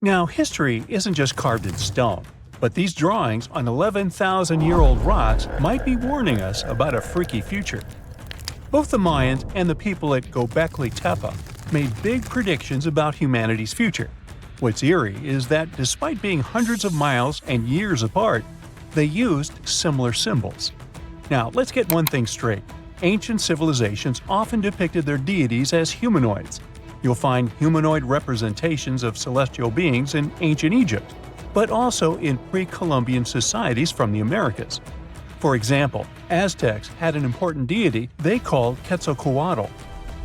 Now, history isn't just carved in stone, but these drawings on 11,000-year-old rocks might be warning us about a freaky future. Both the Mayans and the people at Göbekli Tepe made big predictions about humanity's future. What's eerie is that despite being hundreds of miles and years apart, they used similar symbols. Now, let's get one thing straight. Ancient civilizations often depicted their deities as humanoids. You'll find humanoid representations of celestial beings in ancient Egypt, but also in pre-Columbian societies from the Americas. For example, Aztecs had an important deity they called Quetzalcoatl.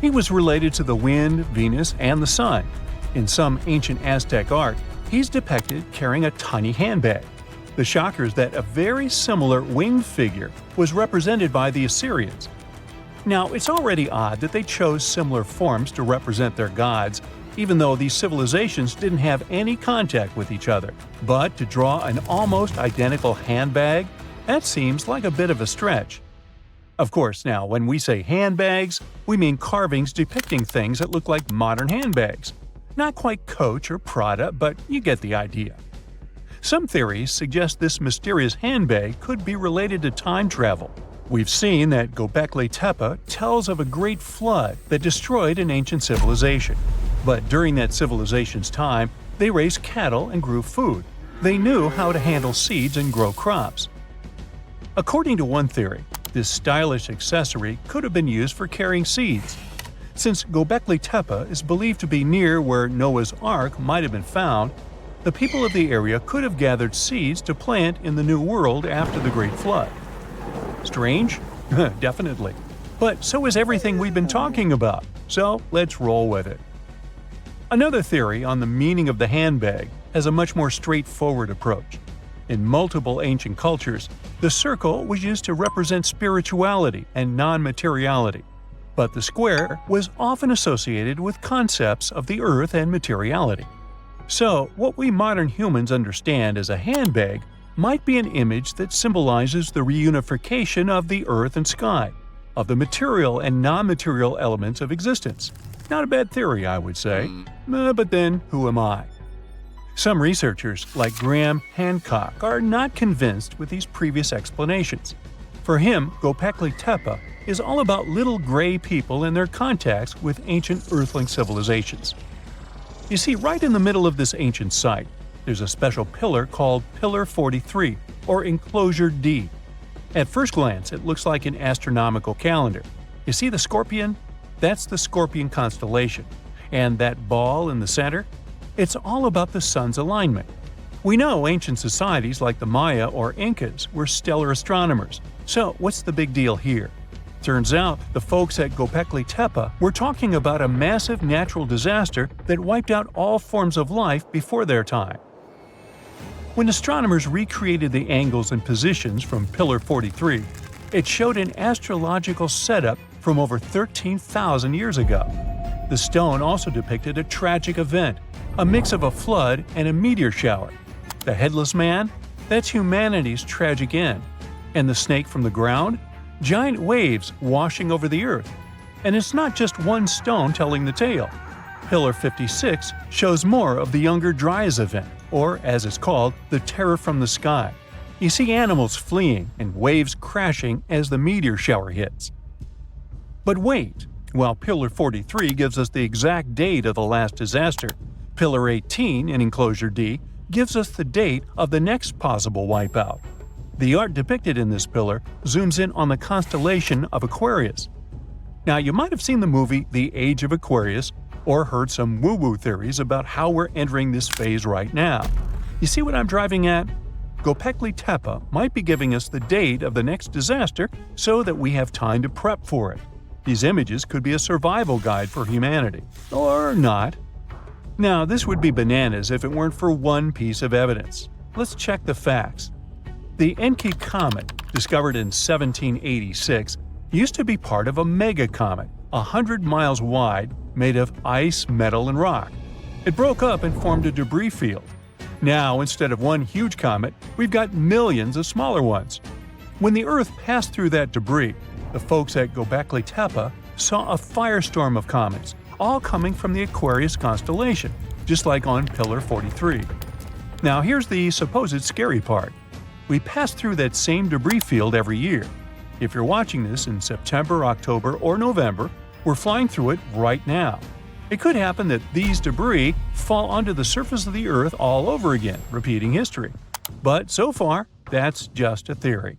He was related to the wind, Venus, and the sun. In some ancient Aztec art, he's depicted carrying a tiny handbag. The shocker is that a very similar winged figure was represented by the Assyrians. Now, it's already odd that they chose similar forms to represent their gods, even though these civilizations didn't have any contact with each other. But to draw an almost identical handbag? That seems like a bit of a stretch. Of course, now, when we say handbags, we mean carvings depicting things that look like modern handbags. Not quite Coach or Prada, but you get the idea. Some theories suggest this mysterious handbag could be related to time travel. We've seen that Göbekli Tepe tells of a great flood that destroyed an ancient civilization. But during that civilization's time, they raised cattle and grew food. They knew how to handle seeds and grow crops. According to one theory, this stylish accessory could have been used for carrying seeds. Since Göbekli Tepe is believed to be near where Noah's Ark might have been found, the people of the area could have gathered seeds to plant in the New World after the Great Flood. Strange? Definitely. But so is everything we've been talking about, so let's roll with it. Another theory on the meaning of the handbag has a much more straightforward approach. In multiple ancient cultures, the circle was used to represent spirituality and non-materiality, but the square was often associated with concepts of the earth and materiality. So, what we modern humans understand as a handbag might be an image that symbolizes the reunification of the earth and sky, of the material and non-material elements of existence. Not a bad theory, I would say. But then, who am I? Some researchers, like Graham Hancock, are not convinced with these previous explanations. For him, Göbekli Tepe is all about little gray people and their contacts with ancient earthling civilizations. You see, right in the middle of this ancient site, there's a special pillar called Pillar 43, or Enclosure D. At first glance, it looks like an astronomical calendar. You see the scorpion? That's the Scorpion constellation. And that ball in the center? It's all about the sun's alignment. We know ancient societies like the Maya or Incas were stellar astronomers. So what's the big deal here? Turns out, the folks at Göbekli Tepe were talking about a massive natural disaster that wiped out all forms of life before their time. When astronomers recreated the angles and positions from Pillar 43, it showed an astrological setup from over 13,000 years ago. The stone also depicted a tragic event, a mix of a flood and a meteor shower. The headless man? That's humanity's tragic end. And the snake from the ground? Giant waves washing over the earth. And it's not just one stone telling the tale. Pillar 56 shows more of the Younger Dryas event, or as it's called, the terror from the sky. You see animals fleeing and waves crashing as the meteor shower hits. But wait, while Pillar 43 gives us the exact date of the last disaster, Pillar 18 in Enclosure D gives us the date of the next possible wipeout. The art depicted in this pillar zooms in on the constellation of Aquarius. Now, you might have seen the movie The Age of Aquarius or heard some woo-woo theories about how we're entering this phase right now. You see what I'm driving at? Göbekli Tepe might be giving us the date of the next disaster so that we have time to prep for it. These images could be a survival guide for humanity. Or not. Now, this would be bananas if it weren't for one piece of evidence. Let's check the facts. The Encke comet, discovered in 1786, used to be part of a megacomet, 100 miles wide, made of ice, metal, and rock. It broke up and formed a debris field. Now, instead of one huge comet, we've got millions of smaller ones. When the Earth passed through that debris, the folks at Göbekli Tepe saw a firestorm of comets, all coming from the Aquarius constellation. just like on Pillar 43. Now here's the supposed scary part. We pass through that same debris field every year. If you're watching this in September, October, or November, we're flying through it right now. It could happen that these debris fall onto the surface of the Earth all over again, repeating history. But so far, that's just a theory.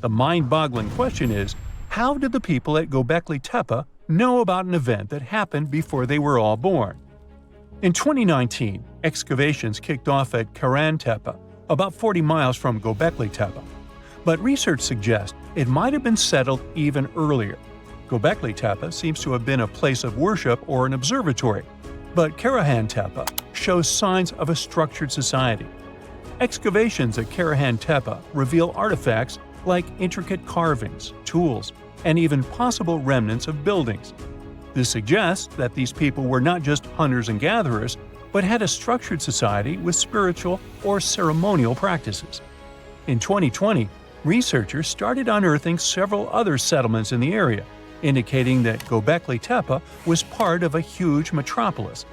The mind-boggling question is, how did the people at Göbekli Tepe know about an event that happened before they were all born? In 2019, excavations kicked off at Göbekli Tepe, about 40 miles from Göbekli Tepe. But research suggests it might have been settled even earlier. Göbekli Tepe seems to have been a place of worship or an observatory, but Göbekli Tepe shows signs of a structured society. Excavations at Göbekli Tepe reveal artifacts like intricate carvings, tools, and even possible remnants of buildings. This suggests that these people were not just hunters and gatherers, but had a structured society with spiritual or ceremonial practices. In 2020, researchers started unearthing several other settlements in the area, indicating that Göbekli Tepe was part of a huge metropolis.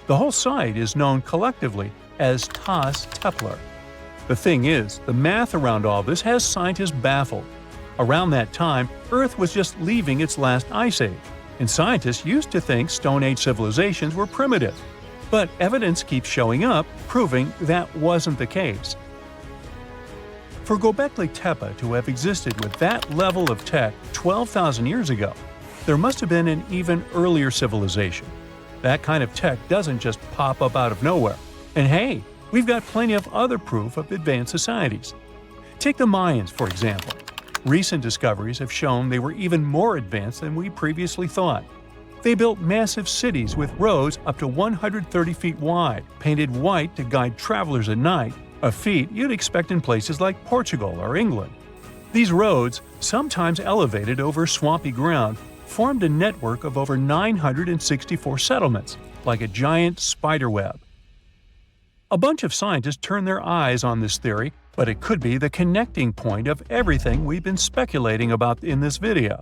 The whole site is known collectively as Tas Tepler. The thing is, the math around all this has scientists baffled. Around that time, Earth was just leaving its last ice age, and scientists used to think Stone Age civilizations were primitive. But evidence keeps showing up, proving that wasn't the case. For Göbekli Tepe to have existed with that level of tech 12,000 years ago, there must have been an even earlier civilization. That kind of tech doesn't just pop up out of nowhere. And hey, we've got plenty of other proof of advanced societies. Take the Mayans, for example. Recent discoveries have shown they were even more advanced than we previously thought. They built massive cities with roads up to 130 feet wide, painted white to guide travelers at night, a feat you'd expect in places like Portugal or England. These roads, sometimes elevated over swampy ground, formed a network of over 964 settlements, like a giant spider web. A bunch of scientists turned their eyes on this theory, but it could be the connecting point of everything we've been speculating about in this video.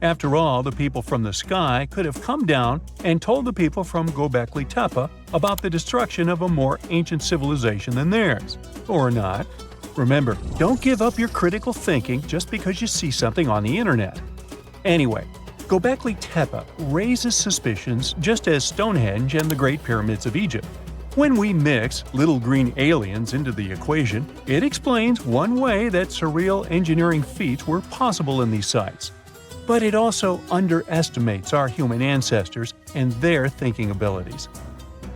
After all, the people from the sky could have come down and told the people from Göbekli Tepe about the destruction of a more ancient civilization than theirs. Or not. Remember, don't give up your critical thinking just because you see something on the internet. Anyway, Göbekli Tepe raises suspicions just as Stonehenge and the Great Pyramids of Egypt. When we mix little green aliens into the equation, it explains one way that surreal engineering feats were possible in these sites. But it also underestimates our human ancestors and their thinking abilities.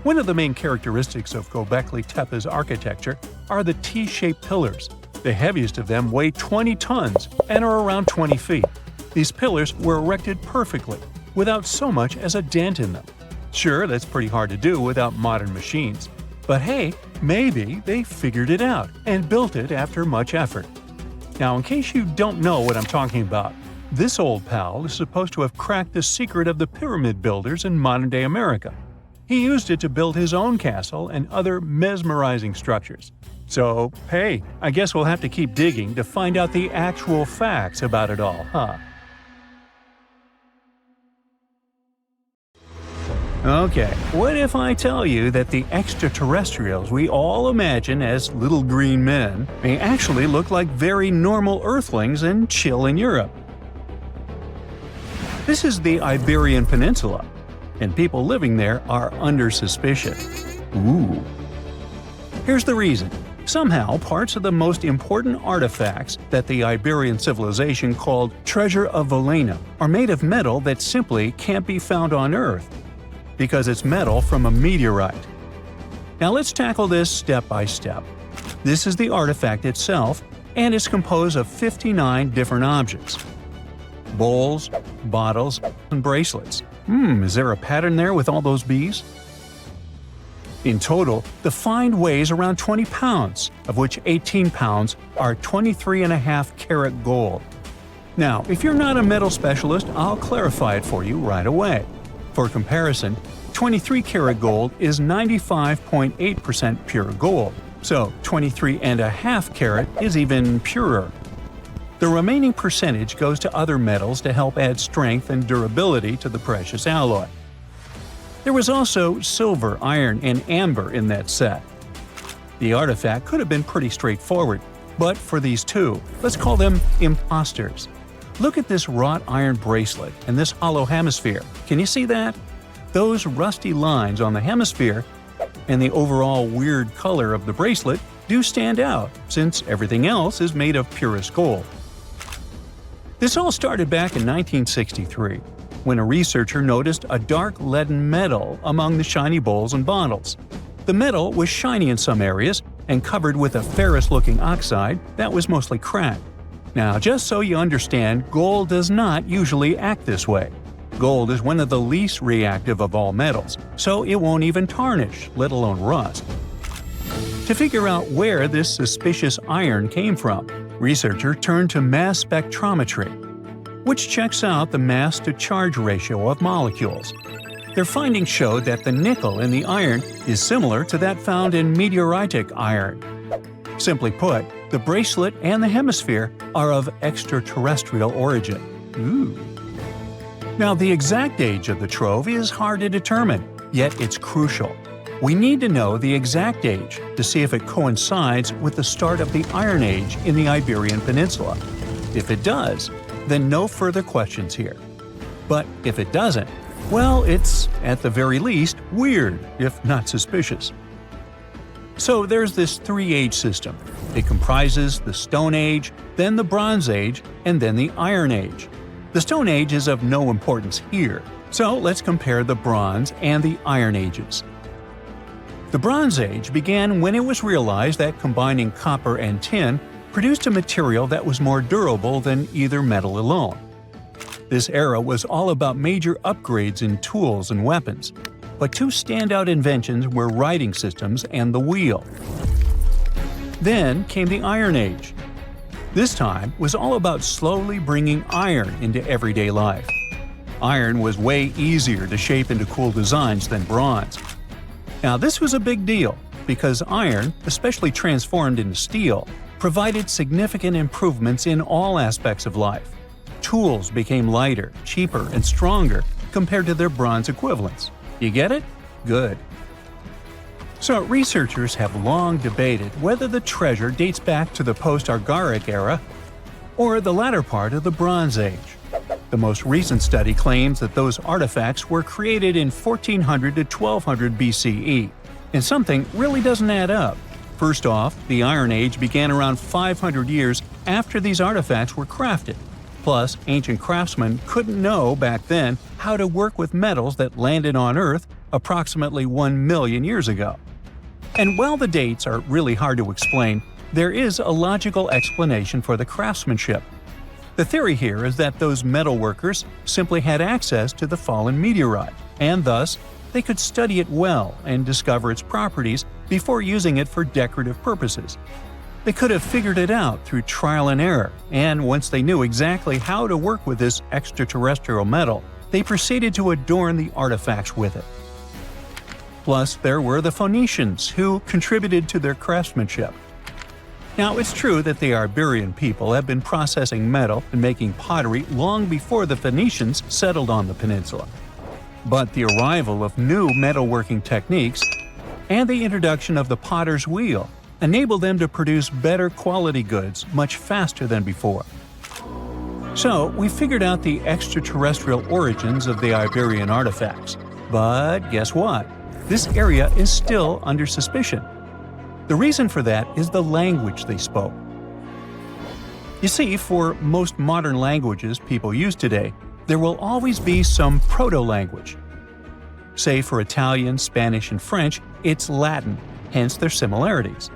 One of the main characteristics of Göbekli Tepe's architecture are the T-shaped pillars. The heaviest of them weigh 20 tons and are around 20 feet. These pillars were erected perfectly, without so much as a dent in them. Sure, that's pretty hard to do without modern machines. But hey, maybe they figured it out and built it after much effort. Now, in case you don't know what I'm talking about, this old pal is supposed to have cracked the secret of the pyramid builders in modern-day America. He used it to build his own castle and other mesmerizing structures. So, hey, I guess we'll have to keep digging to find out the actual facts about it all, huh? Okay, what if I tell you that the extraterrestrials we all imagine as little green men may actually look like very normal Earthlings and chill in Europe? This is the Iberian Peninsula, and people living there are under suspicion. Ooh. Here's the reason. Somehow, parts of the most important artifacts that the Iberian civilization called Treasure of Valena are made of metal that simply can't be found on Earth, because it's metal from a meteorite. Now let's tackle this step by step. This is the artifact itself, and it's composed of 59 different objects. Bowls, bottles, and bracelets. Is there a pattern there with all those bees? In total, the find weighs around 20 pounds, of which 18 pounds are 23.5 karat gold. Now, if you're not a metal specialist, I'll clarify it for you right away. For comparison, 23 karat gold is 95.8% pure gold, so 23.5 karat is even purer. The remaining percentage goes to other metals to help add strength and durability to the precious alloy. There was also silver, iron, and amber in that set. The artifact could have been pretty straightforward, but for these two, let's call them imposters. Look at this wrought iron bracelet and this hollow hemisphere. Can you see that? Those rusty lines on the hemisphere and the overall weird color of the bracelet do stand out, since everything else is made of purest gold. This all started back in 1963, when a researcher noticed a dark leaden metal among the shiny bowls and bottles. The metal was shiny in some areas and covered with a ferrous-looking oxide that was mostly cracked. Now, just so you understand, gold does not usually act this way. Gold is one of the least reactive of all metals, so it won't even tarnish, let alone rust. To figure out where this suspicious iron came from, researchers turned to mass spectrometry, which checks out the mass-to-charge ratio of molecules. Their findings showed that the nickel in the iron is similar to that found in meteoritic iron. Simply put, the bracelet and the hemisphere are of extraterrestrial origin. Ooh. Now, the exact age of the trove is hard to determine, yet it's crucial. We need to know the exact age to see if it coincides with the start of the Iron Age in the Iberian Peninsula. If it does, then no further questions here. But if it doesn't, well, it's, at the very least, weird, if not suspicious. So there's this three-age system. It comprises the Stone Age, then the Bronze Age, and then the Iron Age. The Stone Age is of no importance here, so let's compare the Bronze and the Iron Ages. The Bronze Age began when it was realized that combining copper and tin produced a material that was more durable than either metal alone. This era was all about major upgrades in tools and weapons, but two standout inventions were writing systems and the wheel. Then came the Iron Age. This time was all about slowly bringing iron into everyday life. Iron was way easier to shape into cool designs than bronze. Now, this was a big deal because iron, especially transformed into steel, provided significant improvements in all aspects of life. Tools became lighter, cheaper, and stronger compared to their bronze equivalents. You get it? Good. So, researchers have long debated whether the treasure dates back to the post-Archaic era or the latter part of the Bronze Age. The most recent study claims that those artifacts were created in 1400 to 1200 BCE, and something really doesn't add up. First off, the Iron Age began around 500 years after these artifacts were crafted. Plus, ancient craftsmen couldn't know back then how to work with metals that landed on Earth approximately 1 million years ago. And while the dates are really hard to explain, there is a logical explanation for the craftsmanship. The theory here is that those metal workers simply had access to the fallen meteorite, and thus, they could study it well and discover its properties before using it for decorative purposes. They could have figured it out through trial and error, and once they knew exactly how to work with this extraterrestrial metal, they proceeded to adorn the artifacts with it. Plus, there were the Phoenicians, who contributed to their craftsmanship. Now, it's true that the Iberian people have been processing metal and making pottery long before the Phoenicians settled on the peninsula. But the arrival of new metalworking techniques and the introduction of the potter's wheel enabled them to produce better quality goods much faster than before. So, we figured out the extraterrestrial origins of the Iberian artifacts. But guess what? This area is still under suspicion. The reason for that is the language they spoke. You see, for most modern languages people use today, there will always be some proto-language. Say for Italian, Spanish, and French, it's Latin, hence their similarities.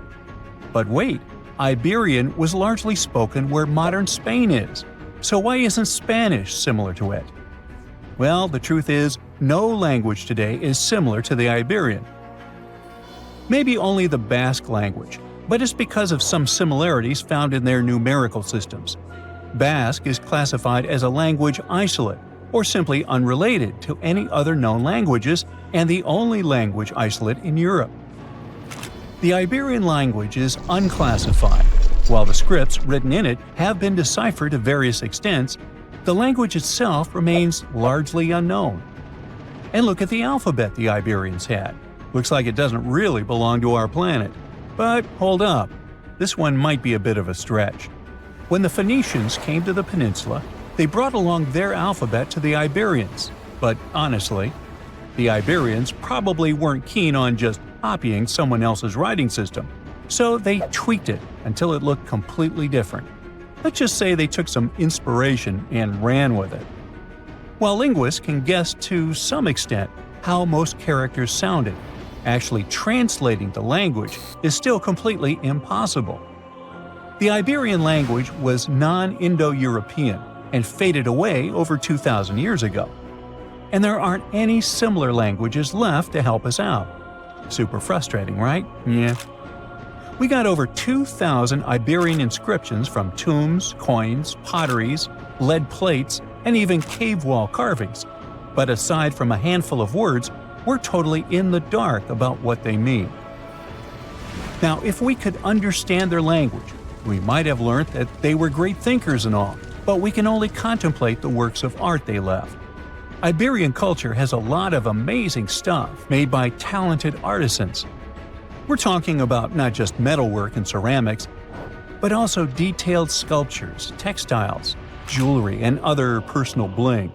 But wait, Iberian was largely spoken where modern Spain is, so why isn't Spanish similar to it? Well, the truth is, no language today is similar to the Iberian. Maybe only the Basque language, but it's because of some similarities found in their numerical systems. Basque is classified as a language isolate, or simply unrelated to any other known languages, and the only language isolate in Europe. The Iberian language is unclassified. While the scripts written in it have been deciphered to various extents, the language itself remains largely unknown. And look at the alphabet the Iberians had. Looks like it doesn't really belong to our planet. But hold up, this one might be a bit of a stretch. When the Phoenicians came to the peninsula, they brought along their alphabet to the Iberians. But honestly, the Iberians probably weren't keen on just copying someone else's writing system, so they tweaked it until it looked completely different. Let's just say they took some inspiration and ran with it. While linguists can guess to some extent how most characters sounded, actually translating the language is still completely impossible. The Iberian language was non-Indo-European and faded away over 2,000 years ago. And there aren't any similar languages left to help us out. Super frustrating, right? Yeah. We got over 2,000 Iberian inscriptions from tombs, coins, potteries, lead plates, and even cave wall carvings. But aside from a handful of words, we're totally in the dark about what they mean. Now, if we could understand their language, we might have learned that they were great thinkers and all, but we can only contemplate the works of art they left. Iberian culture has a lot of amazing stuff made by talented artisans. We're talking about not just metalwork and ceramics, but also detailed sculptures, textiles, jewelry, and other personal bling.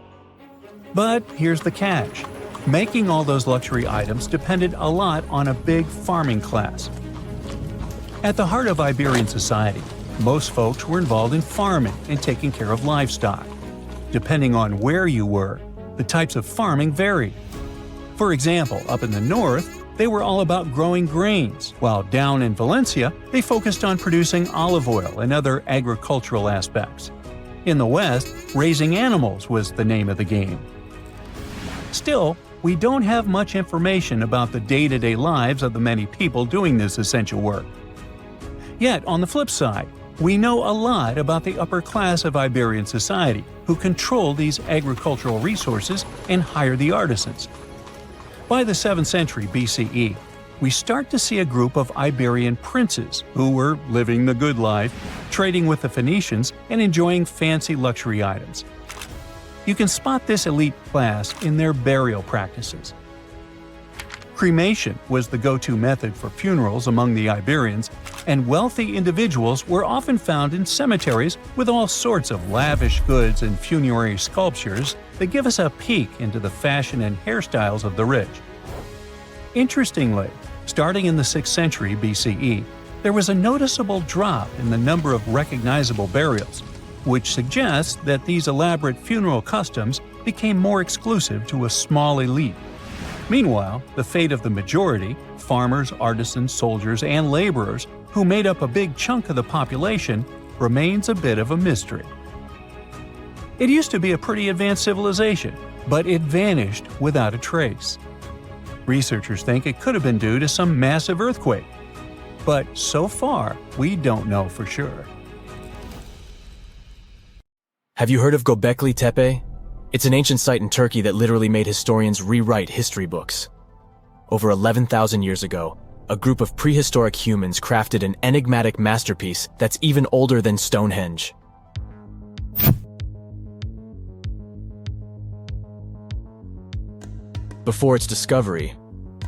But here's the catch. Making all those luxury items depended a lot on a big farming class. At the heart of Iberian society, most folks were involved in farming and taking care of livestock. Depending on where you were, the types of farming varied. For example, up in the north, they were all about growing grains, while down in Valencia, they focused on producing olive oil and other agricultural aspects. In the west, raising animals was the name of the game. Still, we don't have much information about the day-to-day lives of the many people doing this essential work. Yet, on the flip side, we know a lot about the upper class of Iberian society, who control these agricultural resources and hire the artisans. By the 7th century BCE, we start to see a group of Iberian princes who were living the good life, trading with the Phoenicians and enjoying fancy luxury items. You can spot this elite class in their burial practices. Cremation was the go-to method for funerals among the Iberians, and wealthy individuals were often found in cemeteries with all sorts of lavish goods and funerary sculptures that give us a peek into the fashion and hairstyles of the rich. Interestingly, starting in the 6th century BCE, there was a noticeable drop in the number of recognizable burials, which suggests that these elaborate funeral customs became more exclusive to a small elite. Meanwhile, the fate of the majority, farmers, artisans, soldiers, and laborers, who made up a big chunk of the population, remains a bit of a mystery. It used to be a pretty advanced civilization, but it vanished without a trace. Researchers think it could have been due to some massive earthquake, but so far, we don't know for sure. Have you heard of Göbekli Tepe? It's an ancient site in Turkey that literally made historians rewrite history books. Over 11,000 years ago, a group of prehistoric humans crafted an enigmatic masterpiece that's even older than Stonehenge. Before its discovery,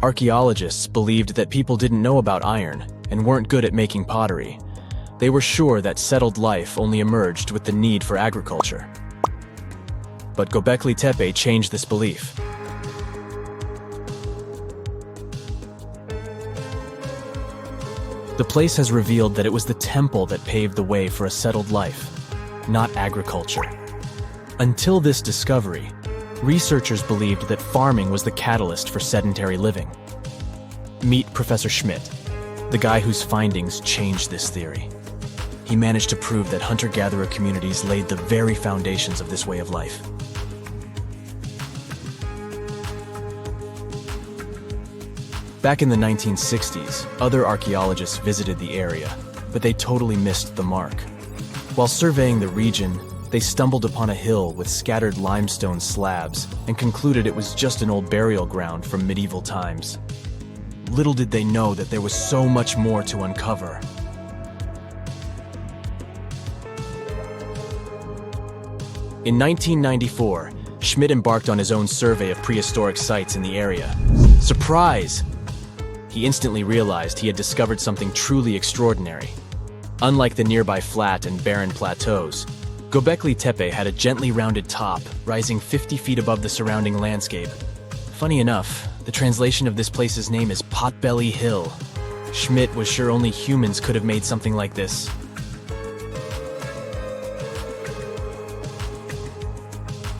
archaeologists believed that people didn't know about iron and weren't good at making pottery. They were sure that settled life only emerged with the need for agriculture. But Göbekli Tepe changed this belief. The place has revealed that it was the temple that paved the way for a settled life, not agriculture. Until this discovery, researchers believed that farming was the catalyst for sedentary living. Meet Professor Schmidt, the guy whose findings changed this theory. He managed to prove that hunter-gatherer communities laid the very foundations of this way of life. Back in the 1960s, other archaeologists visited the area, but they totally missed the mark. While surveying the region, they stumbled upon a hill with scattered limestone slabs and concluded it was just an old burial ground from medieval times. Little did they know that there was so much more to uncover. In 1994, Schmidt embarked on his own survey of prehistoric sites in the area. Surprise! He instantly realized he had discovered something truly extraordinary. Unlike the nearby flat and barren plateaus, Göbekli Tepe had a gently rounded top, rising 50 feet above the surrounding landscape. Funny enough, the translation of this place's name is Potbelly Hill. Schmidt was sure only humans could have made something like this.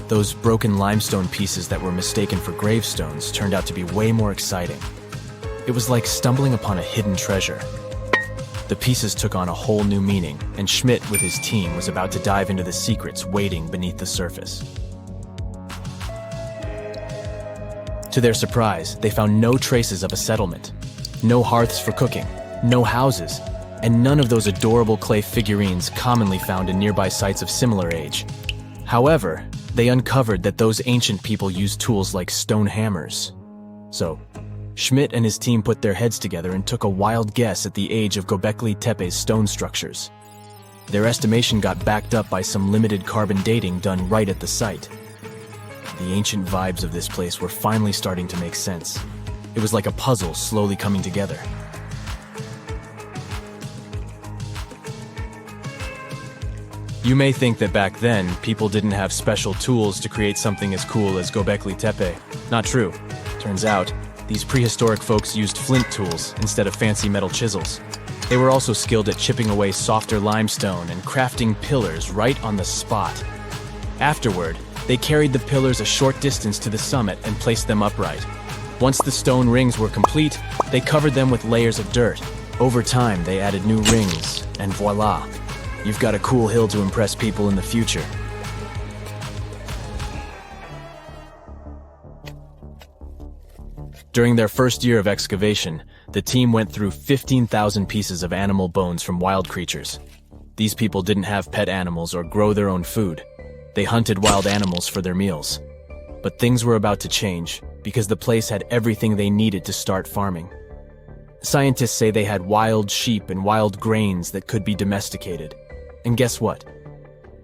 Those broken limestone pieces that were mistaken for gravestones turned out to be way more exciting. It was like stumbling upon a hidden treasure. The pieces took on a whole new meaning, and Schmidt with his team was about to dive into the secrets waiting beneath the surface. To their surprise, they found no traces of a settlement. No hearths for cooking, no houses, and none of those adorable clay figurines commonly found in nearby sites of similar age. However, they uncovered that those ancient people used tools like stone hammers. So, Schmidt and his team put their heads together and took a wild guess at the age of Göbekli Tepe's stone structures. Their estimation got backed up by some limited carbon dating done right at the site. The ancient vibes of this place were finally starting to make sense. It was like a puzzle slowly coming together. You may think that back then, people didn't have special tools to create something as cool as Göbekli Tepe. Not true. Turns out, these prehistoric folks used flint tools instead of fancy metal chisels. They were also skilled at chipping away softer limestone and crafting pillars right on the spot. Afterward, they carried the pillars a short distance to the summit and placed them upright. Once the stone rings were complete, they covered them with layers of dirt. Over time, they added new rings, and voila! You've got a cool hill to impress people in the future. During their first year of excavation, the team went through 15,000 pieces of animal bones from wild creatures. These people didn't have pet animals or grow their own food. They hunted wild animals for their meals. But things were about to change, because the place had everything they needed to start farming. Scientists say they had wild sheep and wild grains that could be domesticated. And guess what?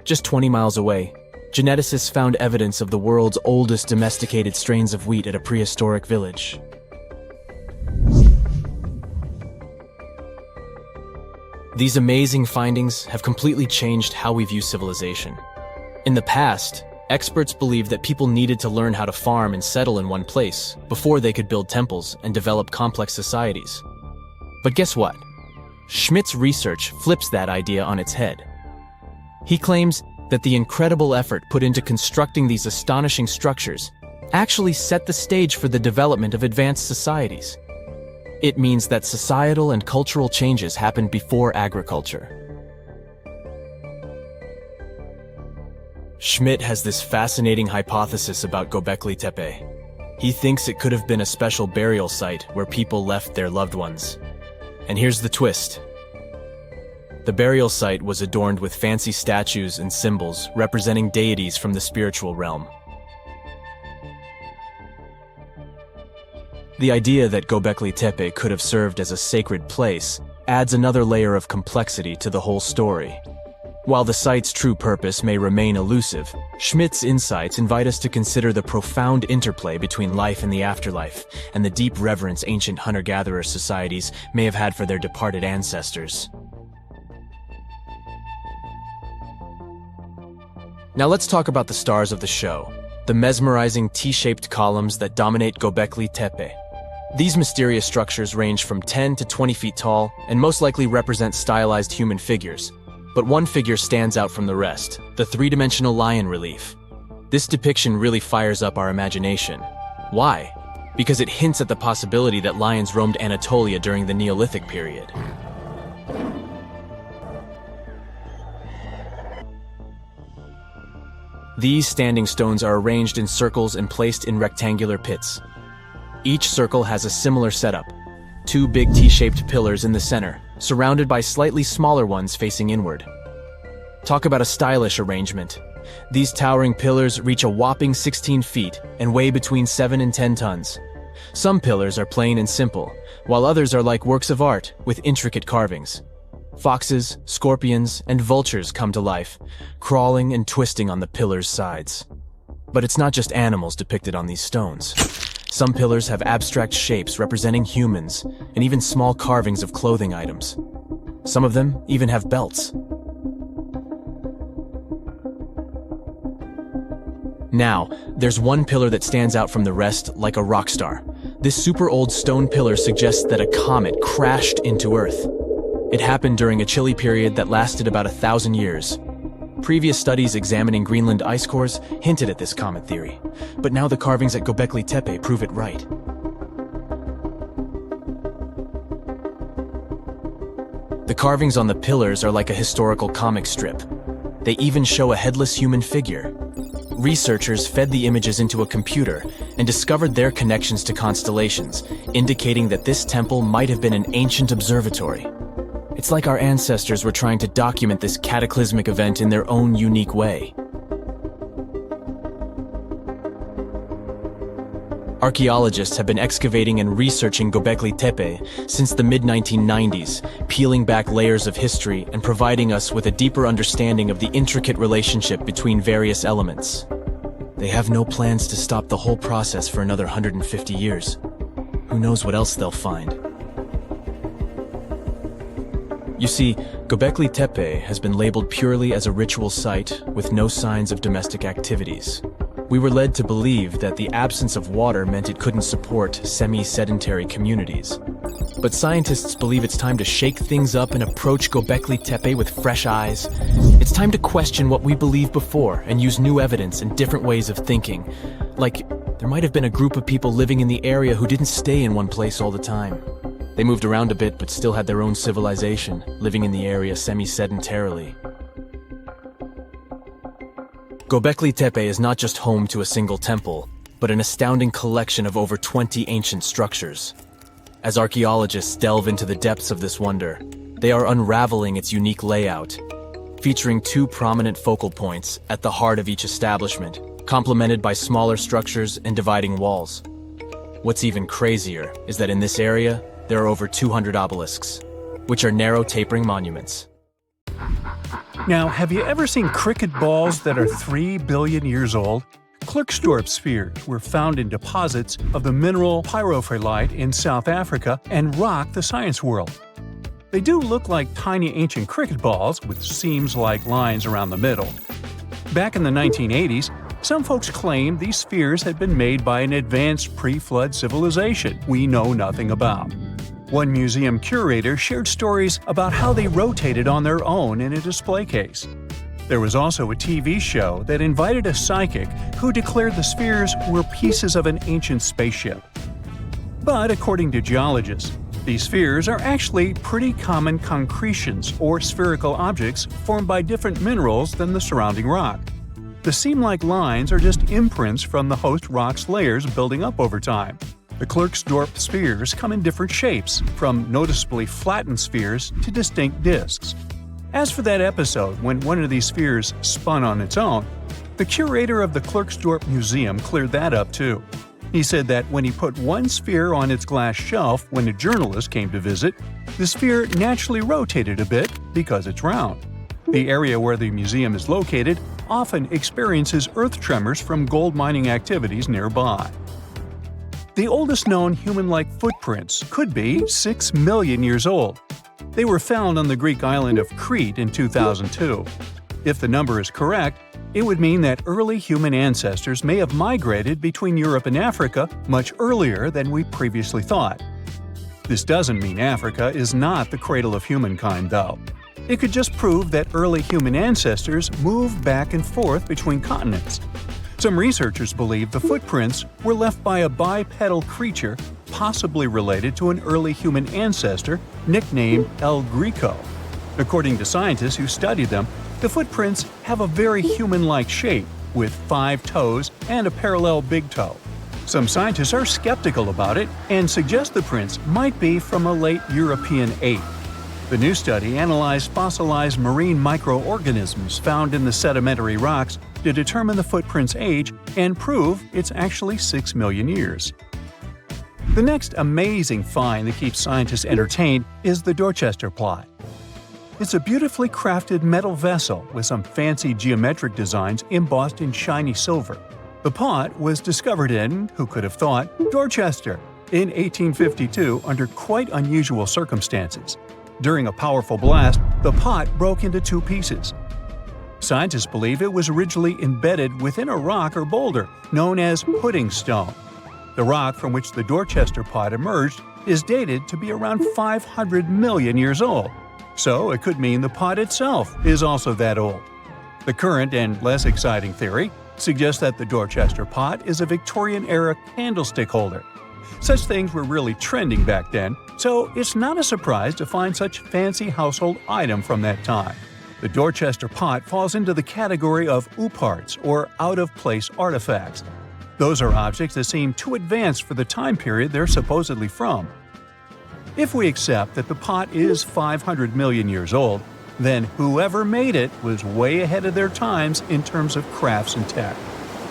Just 20 miles away, geneticists found evidence of the world's oldest domesticated strains of wheat at a prehistoric village. These amazing findings have completely changed how we view civilization. In the past, experts believed that people needed to learn how to farm and settle in one place before they could build temples and develop complex societies. But guess what? Schmidt's research flips that idea on its head. He claims that the incredible effort put into constructing these astonishing structures actually set the stage for the development of advanced societies. It means that societal and cultural changes happened before agriculture. Schmidt has this fascinating hypothesis about Göbekli Tepe. He thinks it could have been a special burial site where people left their loved ones. And here's the twist. The burial site was adorned with fancy statues and symbols representing deities from the spiritual realm. The idea that Göbekli Tepe could have served as a sacred place adds another layer of complexity to the whole story. While the site's true purpose may remain elusive, Schmidt's insights invite us to consider the profound interplay between life and the afterlife, and the deep reverence ancient hunter-gatherer societies may have had for their departed ancestors. Now let's talk about the stars of the show, the mesmerizing T-shaped columns that dominate Göbekli Tepe. These mysterious structures range from 10 to 20 feet tall and most likely represent stylized human figures. But one figure stands out from the rest, the three-dimensional lion relief. This depiction really fires up our imagination. Why? Because it hints at the possibility that lions roamed Anatolia during the Neolithic period. These standing stones are arranged in circles and placed in rectangular pits. Each circle has a similar setup. Two big T-shaped pillars in the center, surrounded by slightly smaller ones facing inward. Talk about a stylish arrangement. These towering pillars reach a whopping 16 feet and weigh between 7 and 10 tons. Some pillars are plain and simple, while others are like works of art with intricate carvings. Foxes, scorpions, and vultures come to life, crawling and twisting on the pillars' sides. But it's not just animals depicted on these stones. Some pillars have abstract shapes representing humans, and even small carvings of clothing items. Some of them even have belts. Now, there's one pillar that stands out from the rest like a rock star. This super old stone pillar suggests that a comet crashed into Earth. It happened during a chilly period that lasted about 1,000 years. Previous studies examining Greenland ice cores hinted at this comet theory, but now the carvings at Göbekli Tepe prove it right. The carvings on the pillars are like a historical comic strip. They even show a headless human figure. Researchers fed the images into a computer and discovered their connections to constellations, indicating that this temple might have been an ancient observatory. It's like our ancestors were trying to document this cataclysmic event in their own unique way. Archaeologists have been excavating and researching Göbekli Tepe since the mid-1990s, peeling back layers of history and providing us with a deeper understanding of the intricate relationship between various elements. They have no plans to stop the whole process for another 150 years. Who knows what else they'll find? You see, Göbekli Tepe has been labeled purely as a ritual site with no signs of domestic activities. We were led to believe that the absence of water meant it couldn't support semi-sedentary communities. But scientists believe it's time to shake things up and approach Göbekli Tepe with fresh eyes. It's time to question what we believed before and use new evidence and different ways of thinking. Like, there might have been a group of people living in the area who didn't stay in one place all the time. They moved around a bit but still had their own civilization, living in the area semi-sedentarily. Göbekli Tepe is not just home to a single temple, but an astounding collection of over 20 ancient structures. As archaeologists delve into the depths of this wonder, they are unraveling its unique layout, featuring two prominent focal points at the heart of each establishment, complemented by smaller structures and dividing walls. What's even crazier is that in this area, there are over 200 obelisks, which are narrow tapering monuments. Now, have you ever seen cricket balls that are 3 billion years old? Klerksdorp spheres were found in deposits of the mineral pyrophyllite in South Africa and rock the science world. They do look like tiny ancient cricket balls with seams-like lines around the middle. Back in the 1980s, some folks claimed these spheres had been made by an advanced pre-flood civilization we know nothing about. One museum curator shared stories about how they rotated on their own in a display case. There was also a TV show that invited a psychic who declared the spheres were pieces of an ancient spaceship. But according to geologists, these spheres are actually pretty common concretions or spherical objects formed by different minerals than the surrounding rock. The seam-like lines are just imprints from the host rock's layers building up over time. The Klerksdorp spheres come in different shapes, from noticeably flattened spheres to distinct discs. As for that episode when one of these spheres spun on its own, the curator of the Klerksdorp Museum cleared that up too. He said that when he put one sphere on its glass shelf when a journalist came to visit, the sphere naturally rotated a bit because it's round. The area where the museum is located often experiences earth tremors from gold mining activities nearby. The oldest known human-like footprints could be 6 million years old. They were found on the Greek island of Crete in 2002. If the number is correct, it would mean that early human ancestors may have migrated between Europe and Africa much earlier than we previously thought. This doesn't mean Africa is not the cradle of humankind, though. It could just prove that early human ancestors moved back and forth between continents. Some researchers believe the footprints were left by a bipedal creature possibly related to an early human ancestor nicknamed El Greco. According to scientists who studied them, the footprints have a very human-like shape, with 5 toes and a parallel big toe. Some scientists are skeptical about it and suggest the prints might be from a late European ape. The new study analyzed fossilized marine microorganisms found in the sedimentary rocks to determine the footprint's age and prove it's actually 6 million years. The next amazing find that keeps scientists entertained is the Dorchester plot. It's a beautifully crafted metal vessel with some fancy geometric designs embossed in shiny silver. The pot was discovered in, who could have thought, Dorchester in 1852 under quite unusual circumstances. During a powerful blast, the pot broke into two pieces. Scientists believe it was originally embedded within a rock or boulder known as pudding stone. The rock from which the Dorchester pot emerged is dated to be around 500 million years old, so it could mean the pot itself is also that old. The current and less exciting theory suggests that the Dorchester pot is a Victorian-era candlestick holder. Such things were really trending back then, so it's not a surprise to find such fancy household item from that time. The Dorchester pot falls into the category of ooparts, or out-of-place artifacts. Those are objects that seem too advanced for the time period they're supposedly from. If we accept that the pot is 500 million years old, then whoever made it was way ahead of their times in terms of crafts and tech.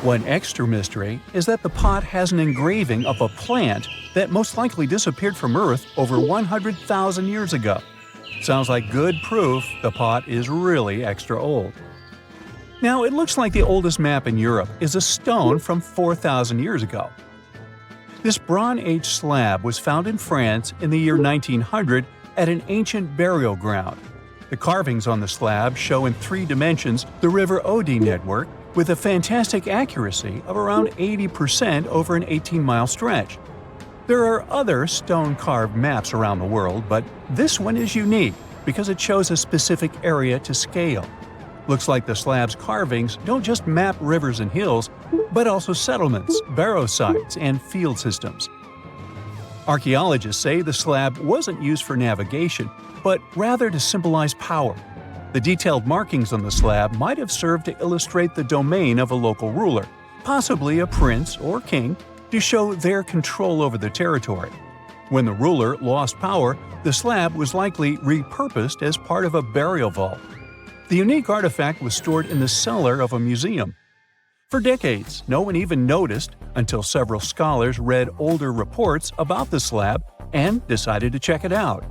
One extra mystery is that the pot has an engraving of a plant that most likely disappeared from Earth over 100,000 years ago. Sounds like good proof the pot is really extra old. Now, it looks like the oldest map in Europe is a stone from 4,000 years ago. This Bronze Age slab was found in France in the year 1900 at an ancient burial ground. The carvings on the slab show in 3 dimensions the River Odde network with a fantastic accuracy of around 80% over an 18-mile stretch. There are other stone-carved maps around the world, but this one is unique because it shows a specific area to scale. Looks like the slab's carvings don't just map rivers and hills, but also settlements, barrow sites, and field systems. Archaeologists say the slab wasn't used for navigation, but rather to symbolize power. The detailed markings on the slab might have served to illustrate the domain of a local ruler, possibly a prince or king, to show their control over the territory. When the ruler lost power, the slab was likely repurposed as part of a burial vault. The unique artifact was stored in the cellar of a museum. For decades, no one even noticed until several scholars read older reports about the slab and decided to check it out.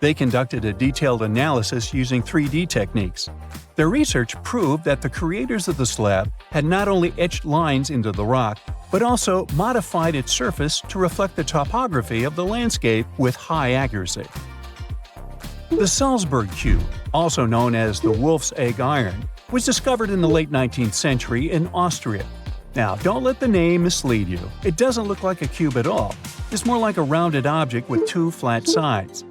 They conducted a detailed analysis using 3D techniques. Their research proved that the creators of the slab had not only etched lines into the rock, but also modified its surface to reflect the topography of the landscape with high accuracy. The Salzburg cube, also known as the Wolf's Egg iron, was discovered in the late 19th century in Austria. Now, don't let the name mislead you. It doesn't look like a cube at all. It's more like a rounded object with 2 flat sides.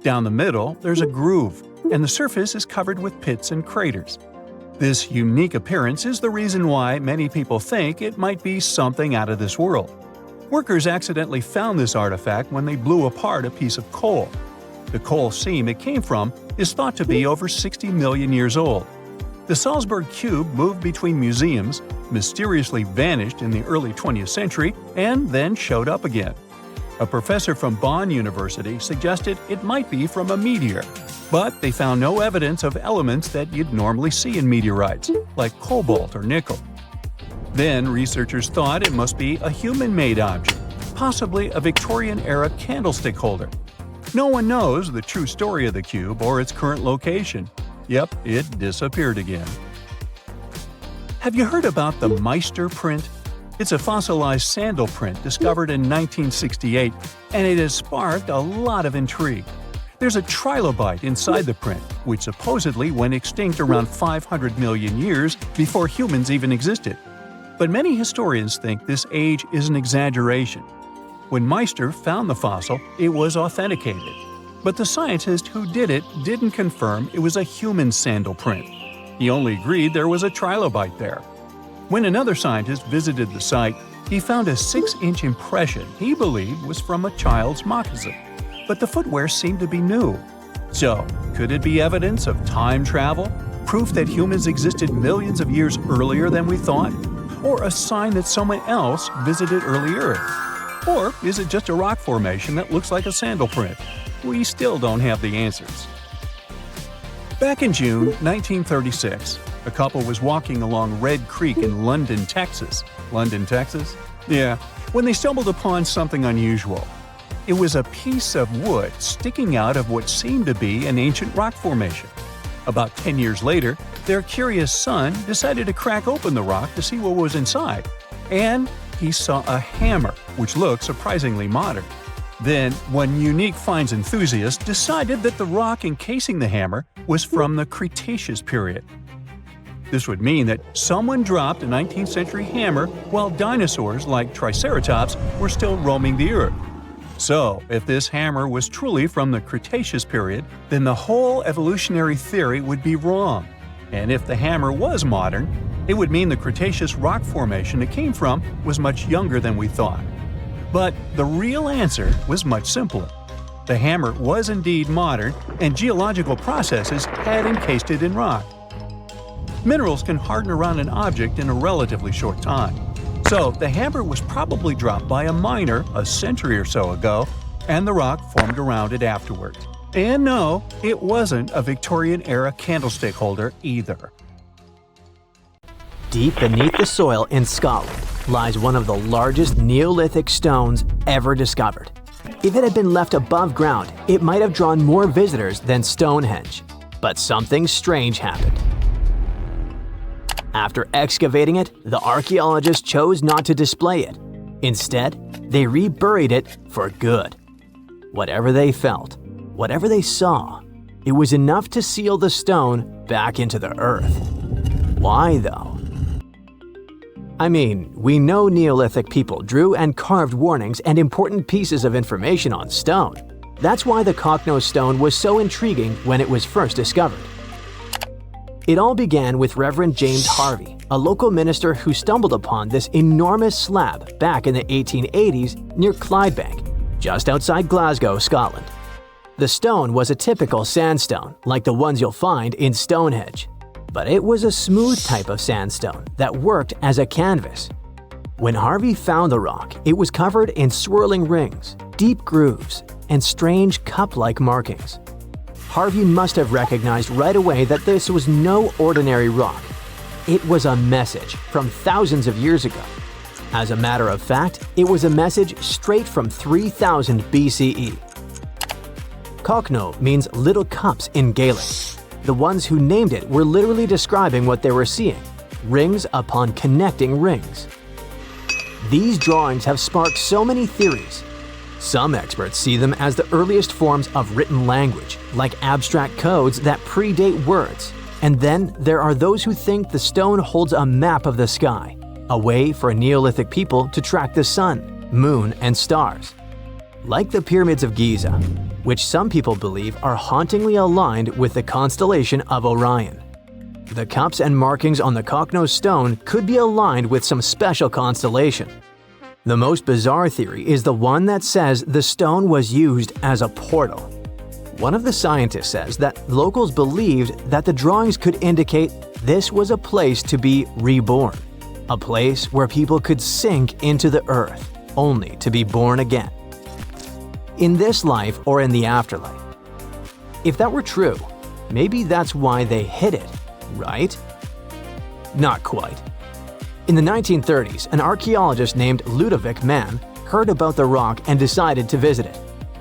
Down the middle, there's a groove, and the surface is covered with pits and craters. This unique appearance is the reason why many people think it might be something out of this world. Workers accidentally found this artifact when they blew apart a piece of coal. The coal seam it came from is thought to be over 60 million years old. The Salzburg cube moved between museums, mysteriously vanished in the early 20th century, and then showed up again. A professor from Bonn University suggested it might be from a meteor, but they found no evidence of elements that you'd normally see in meteorites, like cobalt or nickel. Then researchers thought it must be a human-made object, possibly a Victorian-era candlestick holder. No one knows the true story of the cube or its current location. Yep, it disappeared again. Have you heard about the Meister print? It's a fossilized sandal print discovered in 1968, and it has sparked a lot of intrigue. There's a trilobite inside the print, which supposedly went extinct around 500 million years before humans even existed. But many historians think this age is an exaggeration. When Meister found the fossil, it was authenticated. But the scientist who did it didn't confirm it was a human sandal print. He only agreed there was a trilobite there. When another scientist visited the site, he found a 6-inch impression he believed was from a child's moccasin. But the footwear seemed to be new. So, could it be evidence of time travel? Proof that humans existed millions of years earlier than we thought? Or a sign that someone else visited early Earth? Or is it just a rock formation that looks like a sandal print? We still don't have the answers. Back in June 1936, a couple was walking along Red Creek in London, Texas. London, Texas? Yeah, when they stumbled upon something unusual. It was a piece of wood sticking out of what seemed to be an ancient rock formation. About 10 years later, their curious son decided to crack open the rock to see what was inside. and he saw a hammer, which looked surprisingly modern. Then, one unique finds enthusiast decided that the rock encasing the hammer was from the Cretaceous period. This would mean that someone dropped a 19th century hammer while dinosaurs like Triceratops were still roaming the earth. So, if this hammer was truly from the Cretaceous period, then the whole evolutionary theory would be wrong. And if the hammer was modern, it would mean the Cretaceous rock formation it came from was much younger than we thought. But the real answer was much simpler. The hammer was indeed modern, and geological processes had encased it in rock. Minerals can harden around an object in a relatively short time. So the hammer was probably dropped by a miner a century or so ago, and the rock formed around it afterward. And no, it wasn't a Victorian-era candlestick holder either. Deep beneath the soil in Scotland lies one of the largest Neolithic stones ever discovered. If it had been left above ground, it might have drawn more visitors than Stonehenge. But something strange happened. After excavating it, the archaeologists chose not to display it. Instead, they reburied it for good. Whatever they felt, whatever they saw, it was enough to seal the stone back into the earth. Why though? I mean, we know Neolithic people drew and carved warnings and important pieces of information on stone. That's why the Cochno stone was so intriguing when it was first discovered. It all began with Reverend James Harvey, a local minister who stumbled upon this enormous slab back in the 1880s near Clydebank, just outside Glasgow, Scotland. The stone was a typical sandstone, like the ones you'll find in Stonehenge. But it was a smooth type of sandstone that worked as a canvas. When Harvey found the rock, it was covered in swirling rings, deep grooves, and strange cup-like markings. Harvey must have recognized right away that this was no ordinary rock. It was a message from thousands of years ago. As a matter of fact, it was a message straight from 3000 BCE. Cochno means little cups in Gaelic. The ones who named it were literally describing what they were seeing: rings upon connecting rings. These drawings have sparked so many theories. Some experts see them as the earliest forms of written language, like abstract codes that predate words. And then there are those who think the stone holds a map of the sky, a way for Neolithic people to track the sun, moon, and stars. Like the pyramids of Giza, which some people believe are hauntingly aligned with the constellation of Orion. The cups and markings on the Cochno stone could be aligned with some special constellation. The most bizarre theory is the one that says the stone was used as a portal. One of the scientists says that locals believed that the drawings could indicate this was a place to be reborn, a place where people could sink into the earth, only to be born again. In this life or in the afterlife. If that were true, maybe that's why they hid it, right? Not quite. In the 1930s, an archaeologist named Ludovic Mann heard about the rock and decided to visit it.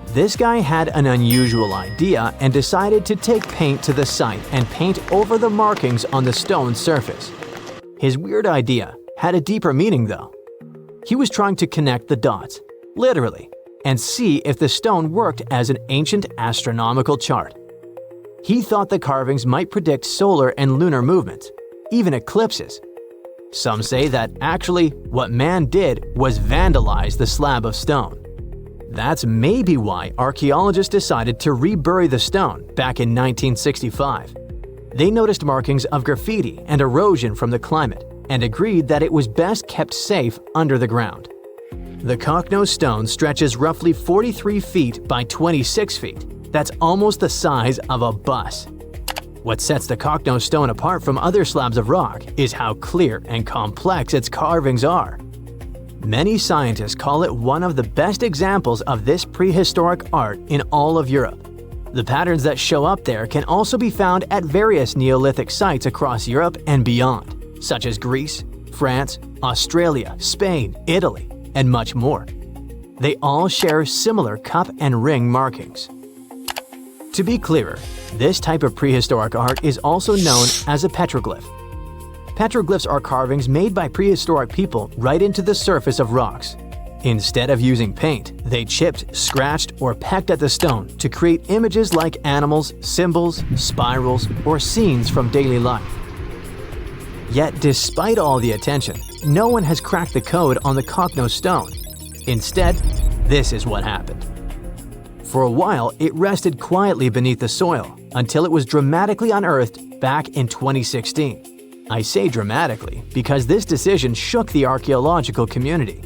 This guy had an unusual idea and decided to take paint to the site and paint over the markings on the stone's surface. His weird idea had a deeper meaning though. He was trying to connect the dots, literally, and see if the stone worked as an ancient astronomical chart. He thought the carvings might predict solar and lunar movements, even eclipses. Some say that actually what Mann did was vandalize the slab of stone. That's maybe why archaeologists decided to rebury the stone back in 1965. They noticed markings of graffiti and erosion from the climate and agreed that it was best kept safe under the ground. The Cochno stone stretches roughly 43 feet by 26 feet. That's almost the size of a bus. What sets the Cochno stone apart from other slabs of rock is how clear and complex its carvings are. Many scientists call it one of the best examples of this prehistoric art in all of Europe. The patterns that show up there can also be found at various Neolithic sites across Europe and beyond, such as Greece, France, Australia, Spain, Italy, and much more. They all share similar cup and ring markings. To be clearer, this type of prehistoric art is also known as a petroglyph. Petroglyphs are carvings made by prehistoric people right into the surface of rocks. Instead of using paint, they chipped, scratched, or pecked at the stone to create images like animals, symbols, spirals, or scenes from daily life. Yet despite all the attention, no one has cracked the code on the Cochno stone. Instead, this is what happened. For a while, it rested quietly beneath the soil until it was dramatically unearthed back in 2016. I say dramatically because this decision shook the archaeological community.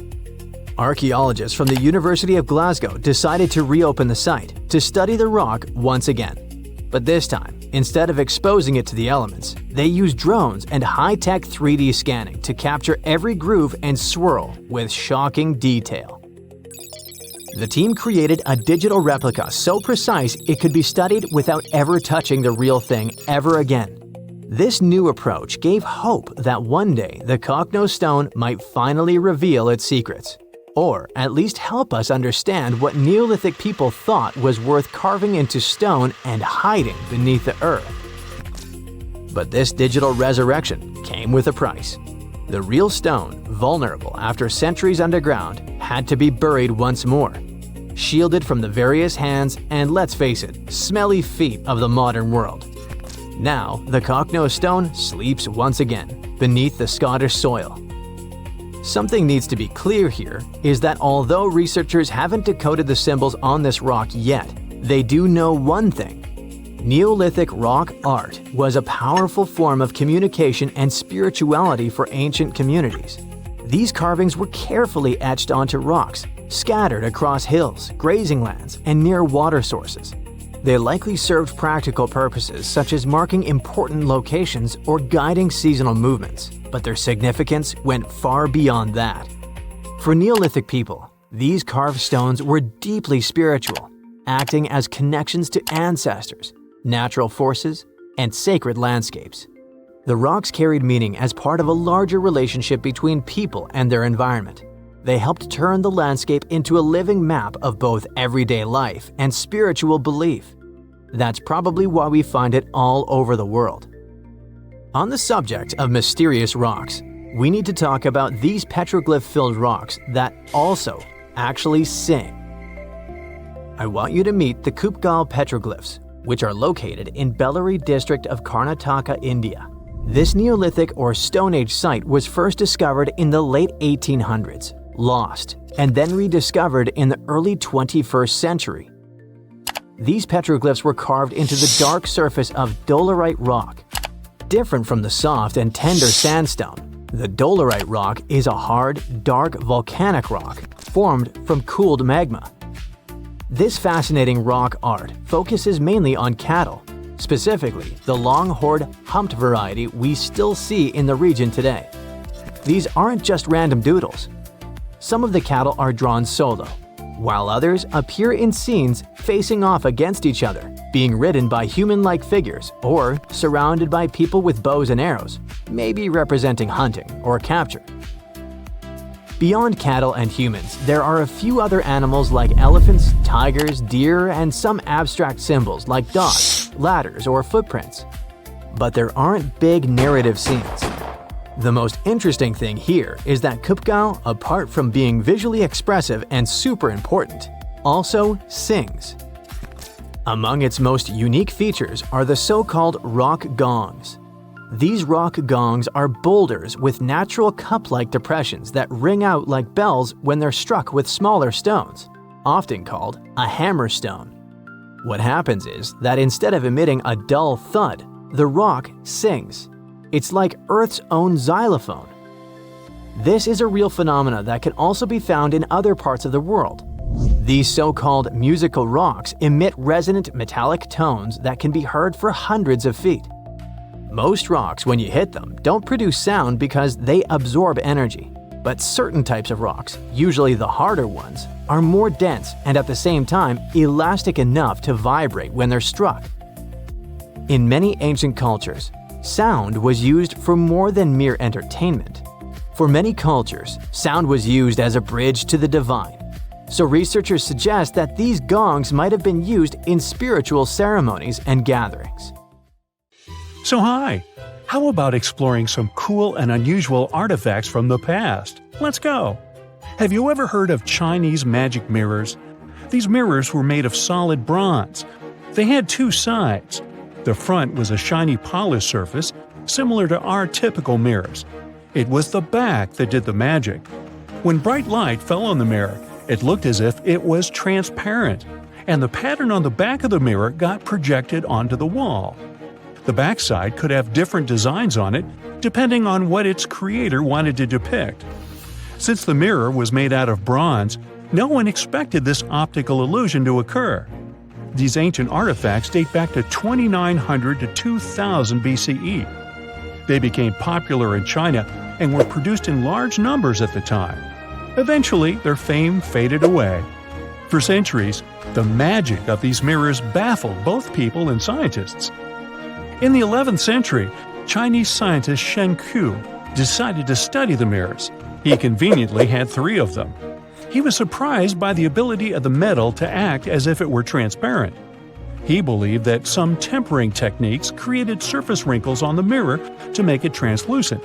Archaeologists from the University of Glasgow decided to reopen the site to study the rock once again. But this time, instead of exposing it to the elements, they used drones and high-tech 3D scanning to capture every groove and swirl with shocking detail. The team created a digital replica so precise it could be studied without ever touching the real thing ever again. This new approach gave hope that one day the Cochno stone might finally reveal its secrets, or at least help us understand what Neolithic people thought was worth carving into stone and hiding beneath the earth. But this digital resurrection came with a price. The real stone, vulnerable after centuries underground, had to be buried once more, shielded from the various hands and, let's face it, smelly feet of the modern world. Now, the Cochno stone sleeps once again beneath the Scottish soil. Something needs to be clear here is that although researchers haven't decoded the symbols on this rock yet, they do know one thing. Neolithic rock art was a powerful form of communication and spirituality for ancient communities. These carvings were carefully etched onto rocks, scattered across hills, grazing lands, and near water sources. They likely served practical purposes such as marking important locations or guiding seasonal movements, but their significance went far beyond that. For Neolithic people, these carved stones were deeply spiritual, acting as connections to ancestors, natural forces, and sacred landscapes. The rocks carried meaning as part of a larger relationship between people and their environment. They helped turn the landscape into a living map of both everyday life and spiritual belief. That's probably why we find it all over the world. On the subject of mysterious rocks, we need to talk about these petroglyph-filled rocks that also actually sing. I want you to meet the Göbekli petroglyphs, which are located in Bellary district of Karnataka, India. This Neolithic or Stone Age site was first discovered in the late 1800s, lost, and then rediscovered in the early 21st century. These petroglyphs were carved into the dark surface of dolerite rock. Different from the soft and tender sandstone, the dolerite rock is a hard, dark volcanic rock formed from cooled magma. This fascinating rock art focuses mainly on cattle, specifically the long-horned humped variety we still see in the region today. These aren't just random doodles. Some of the cattle are drawn solo, while others appear in scenes facing off against each other, being ridden by human-like figures or surrounded by people with bows and arrows, maybe representing hunting or capture. Beyond cattle and humans, there are a few other animals like elephants, tigers, deer, and some abstract symbols like dogs, ladders, or footprints. But there aren't big narrative scenes. The most interesting thing here is that Göbekli, apart from being visually expressive and super important, also sings. Among its most unique features are the so-called rock gongs. These rock gongs are boulders with natural cup-like depressions that ring out like bells when they're struck with smaller stones, often called a hammerstone. What happens is that instead of emitting a dull thud, the rock sings. It's like Earth's own xylophone. This is a real phenomena that can also be found in other parts of the world. These so-called musical rocks emit resonant metallic tones that can be heard for hundreds of feet. Most rocks, when you hit them, don't produce sound because they absorb energy. But certain types of rocks, usually the harder ones, are more dense and at the same time elastic enough to vibrate when they're struck. In many ancient cultures, sound was used for more than mere entertainment. For many cultures, sound was used as a bridge to the divine. So researchers suggest that these gongs might have been used in spiritual ceremonies and gatherings. So hi, How about exploring some cool and unusual artifacts from the past? Let's go! Have you ever heard of Chinese magic mirrors? These mirrors were made of solid bronze. They had two sides. The front was a shiny polished surface, similar to our typical mirrors. It was the back that did the magic. When bright light fell on the mirror, it looked as if it was transparent, and the pattern on the back of the mirror got projected onto the wall. The backside could have different designs on it, depending on what its creator wanted to depict. Since the mirror was made out of bronze, no one expected this optical illusion to occur. These ancient artifacts date back to 2900 to 2000 BCE. They became popular in China and were produced in large numbers at the time. Eventually, their fame faded away. For centuries, the magic of these mirrors baffled both people and scientists. In the 11th century, Chinese scientist Shen Ku decided to study the mirrors. He conveniently had 3 of them. He was surprised by the ability of the metal to act as if it were transparent. He believed that some tempering techniques created surface wrinkles on the mirror to make it translucent.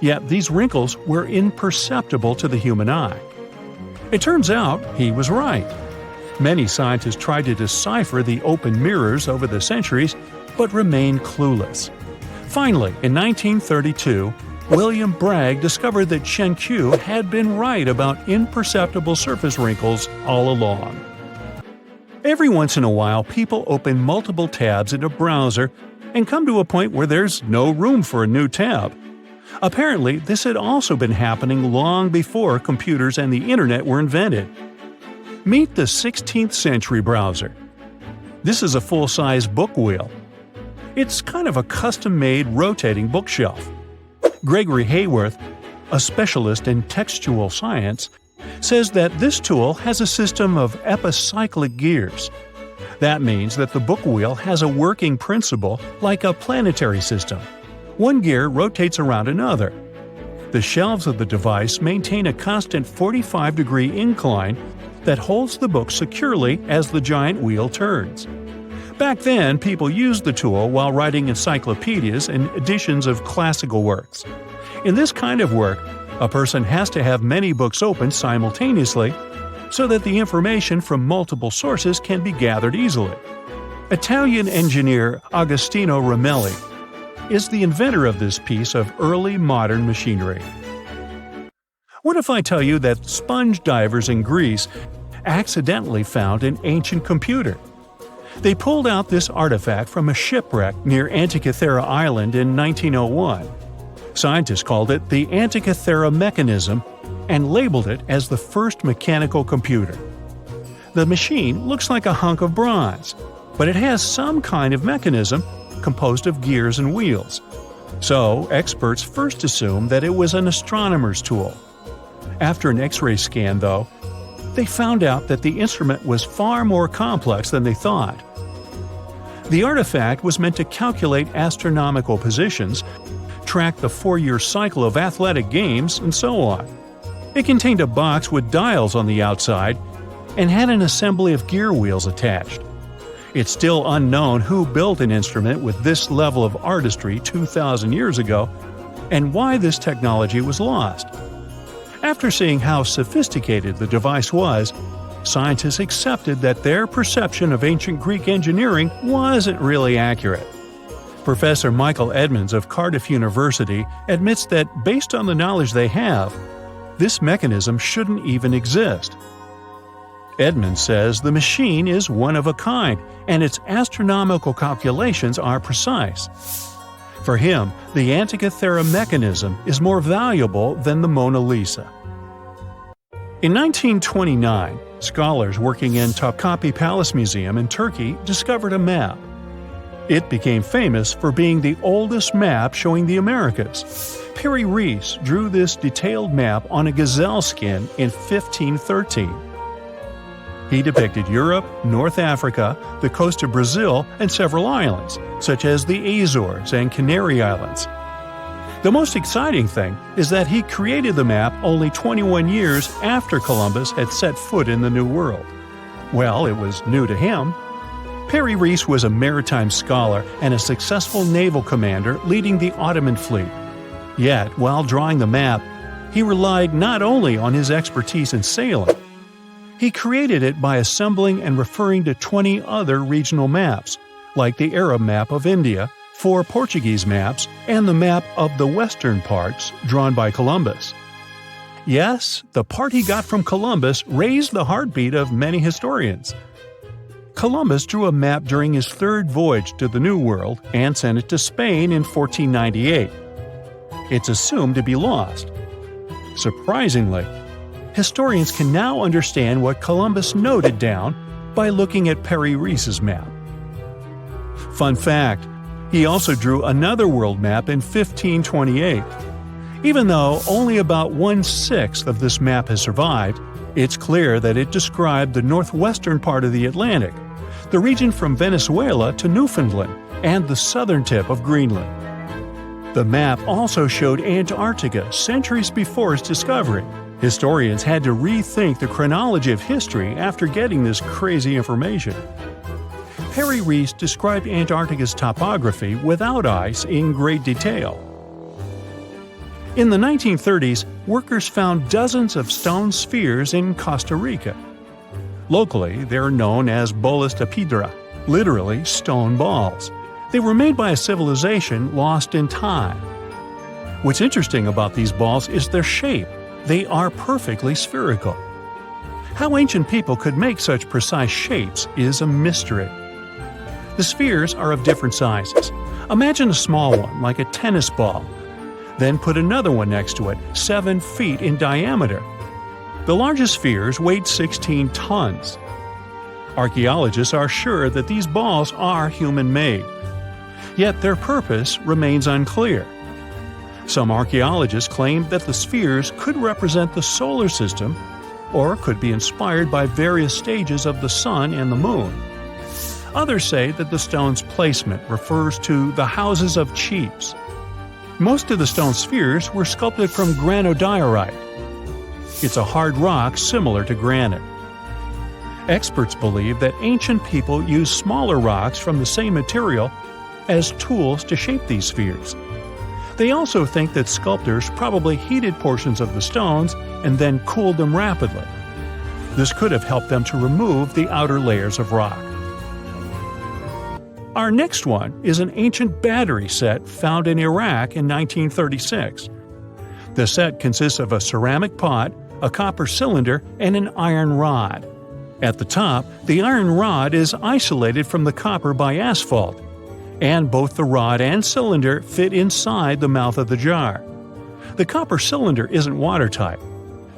Yet these wrinkles were imperceptible to the human eye. It turns out he was right. Many scientists tried to decipher the open mirrors over the centuries, but remained clueless. Finally, in 1932, William Bragg discovered that Shen Ku had been right about imperceptible surface wrinkles all along. Every once in a while, people open multiple tabs in a browser and come to a point where there's no room for a new tab. Apparently, this had also been happening long before computers and the internet were invented. Meet the 16th century browser. This is a full-size book wheel. It's kind of a custom-made rotating bookshelf. Gregory Hayworth, a specialist in textual science, says that this tool has a system of epicyclic gears. That means that the book wheel has a working principle like a planetary system. One gear rotates around another. The shelves of the device maintain a constant 45-degree incline that holds the book securely as the giant wheel turns. Back then, people used the tool while writing encyclopedias and editions of classical works. In this kind of work, a person has to have many books open simultaneously so that the information from multiple sources can be gathered easily. Italian engineer Agostino Romelli is the inventor of this piece of early modern machinery. What if I tell you that sponge divers in Greece accidentally found an ancient computer? They pulled out this artifact from a shipwreck near Antikythera Island in 1901. Scientists called it the Antikythera mechanism and labeled it as the first mechanical computer. The machine looks like a hunk of bronze, but it has some kind of mechanism composed of gears and wheels. So, experts first assumed that it was an astronomer's tool. After an X-ray scan, though, they found out that the instrument was far more complex than they thought. The artifact was meant to calculate astronomical positions, track the 4-year cycle of athletic games, and so on. It contained a box with dials on the outside and had an assembly of gear wheels attached. It's still unknown who built an instrument with this level of artistry 2,000 years ago and why this technology was lost. After seeing how sophisticated the device was, scientists accepted that their perception of ancient Greek engineering wasn't really accurate. Professor Michael Edmonds of Cardiff University admits that based on the knowledge they have, this mechanism shouldn't even exist. Edmonds says the machine is one of a kind and its astronomical calculations are precise. For him, the Antikythera mechanism is more valuable than the Mona Lisa. In 1929, scholars working in Topkapi Palace Museum in Turkey discovered a map. It became famous for being the oldest map showing the Americas. Perry Reese drew this detailed map on a gazelle skin in 1513. He depicted Europe, North Africa, the coast of Brazil, and several islands, such as the Azores and Canary Islands. The most exciting thing is that he created the map only 21 years after Columbus had set foot in the New World. Well, it was new to him. Perry Rees was a maritime scholar and a successful naval commander leading the Ottoman fleet. Yet, while drawing the map, he relied not only on his expertise in sailing. He created it by assembling and referring to 20 other regional maps, like the Arab map of India, 4 Portuguese maps, and the map of the western parts drawn by Columbus. Yes, the part he got from Columbus raised the heartbeat of many historians. Columbus drew a map during his 3rd voyage to the New World and sent it to Spain in 1498. It's assumed to be lost. Surprisingly, historians can now understand what Columbus noted down by looking at Perry Rees's map. Fun fact, he also drew another world map in 1528. Even though only about 1/6 of this map has survived, it's clear that it described the northwestern part of the Atlantic, the region from Venezuela to Newfoundland, and the southern tip of Greenland. The map also showed Antarctica centuries before its discovery. Historians had to rethink the chronology of history after getting this crazy information. Perry Rees described Antarctica's topography without ice in great detail. In the 1930s, workers found dozens of stone spheres in Costa Rica. Locally, they're known as bolas de piedra, literally stone balls. They were made by a civilization lost in time. What's interesting about these balls is their shape. They are perfectly spherical. How ancient people could make such precise shapes is a mystery. The spheres are of different sizes. Imagine a small one, like a tennis ball. Then put another one next to it, 7 feet in diameter. The largest spheres weighed 16 tons. Archaeologists are sure that these balls are human-made. Yet their purpose remains unclear. Some archaeologists claim that the spheres could represent the solar system or could be inspired by various stages of the sun and the moon. Others say that the stone's placement refers to the houses of chiefs. Most of the stone spheres were sculpted from granodiorite. It's a hard rock similar to granite. Experts believe that ancient people used smaller rocks from the same material as tools to shape these spheres. They also think that sculptors probably heated portions of the stones and then cooled them rapidly. This could have helped them to remove the outer layers of rock. Our next one is an ancient battery set found in Iraq in 1936. The set consists of a ceramic pot, a copper cylinder, and an iron rod. At the top, the iron rod is isolated from the copper by asphalt, and both the rod and cylinder fit inside the mouth of the jar. The copper cylinder isn't watertight,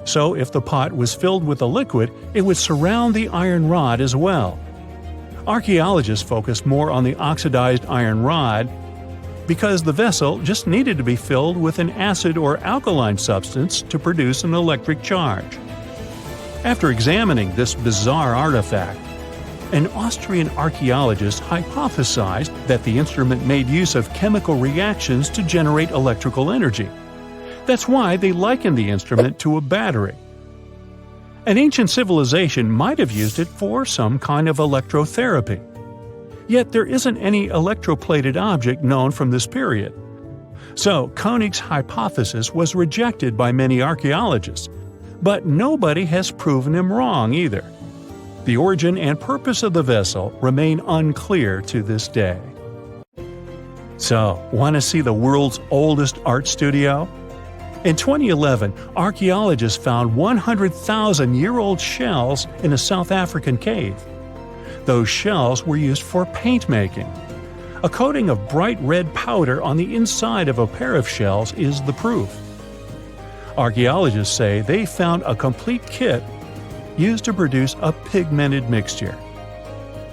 so if the pot was filled with a liquid, it would surround the iron rod as well. Archaeologists focused more on the oxidized iron rod because the vessel just needed to be filled with an acid or alkaline substance to produce an electric charge. After examining this bizarre artifact, an Austrian archaeologist hypothesized that the instrument made use of chemical reactions to generate electrical energy. That's why they likened the instrument to a battery. An ancient civilization might have used it for some kind of electrotherapy. Yet there isn't any electroplated object known from this period. So Koenig's hypothesis was rejected by many archaeologists, but nobody has proven him wrong either. The origin and purpose of the vessel remain unclear to this day. So, want to see the world's oldest art studio? In 2011, archaeologists found 100,000-year-old shells in a South African cave. Those shells were used for paint making. A coating of bright red powder on the inside of a pair of shells is the proof. Archaeologists say they found a complete kit used to produce a pigmented mixture.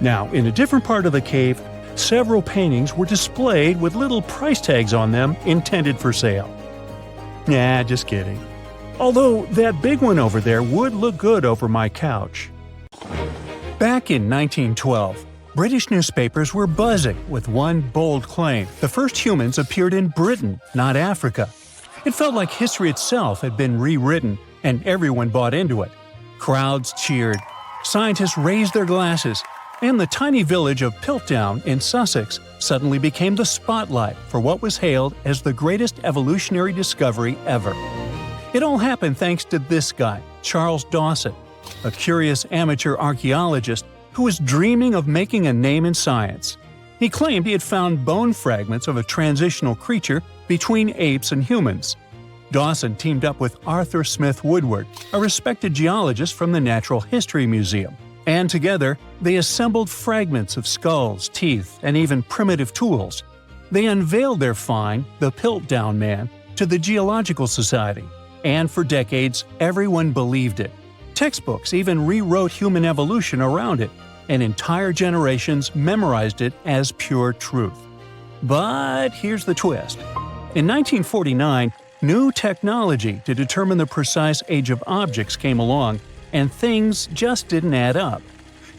Now, in a different part of the cave, several paintings were displayed with little price tags on them intended for sale. Nah, just kidding. Although that big one over there would look good over my couch. Back in 1912, British newspapers were buzzing with one bold claim: the first humans appeared in Britain, not Africa. It felt like history itself had been rewritten, and everyone bought into it. Crowds cheered. Scientists raised their glasses. And the tiny village of Piltdown in Sussex suddenly became the spotlight for what was hailed as the greatest evolutionary discovery ever. It all happened thanks to this guy, Charles Dawson, a curious amateur archaeologist who was dreaming of making a name in science. He claimed he had found bone fragments of a transitional creature between apes and humans. Dawson teamed up with Arthur Smith Woodward, a respected geologist from the Natural History Museum, and together they assembled fragments of skulls, teeth, and even primitive tools. They unveiled their find, the Piltdown Man, to the Geological Society, and for decades everyone believed it. Textbooks even rewrote human evolution around it, and entire generations memorized it as pure truth. But here's the twist. In 1949, new technology to determine the precise age of objects came along, and things just didn't add up.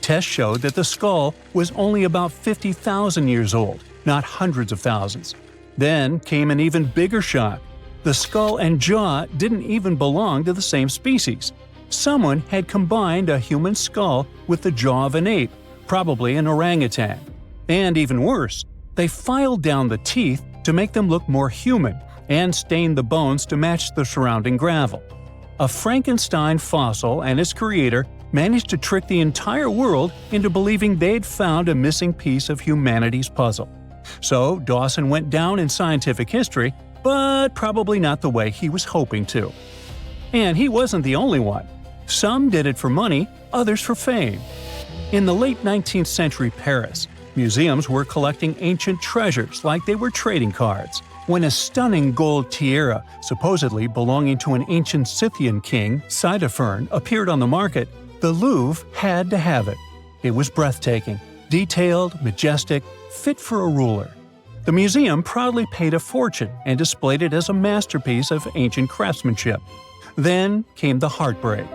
Tests showed that the skull was only about 50,000 years old, not hundreds of thousands. Then came an even bigger shock. The skull and jaw didn't even belong to the same species. Someone had combined a human skull with the jaw of an ape, probably an orangutan. And even worse, they filed down the teeth to make them look more human and stained the bones to match the surrounding gravel. A Frankenstein fossil and its creator managed to trick the entire world into believing they'd found a missing piece of humanity's puzzle. So Dawson went down in scientific history, but probably not the way he was hoping to. And he wasn't the only one. Some did it for money, others for fame. In the late 19th century Paris, museums were collecting ancient treasures like they were trading cards. When a stunning gold tiara, supposedly belonging to an ancient Scythian king, Sidapherne, appeared on the market, the Louvre had to have it. It was breathtaking, detailed, majestic, fit for a ruler. The museum proudly paid a fortune and displayed it as a masterpiece of ancient craftsmanship. Then came the heartbreak.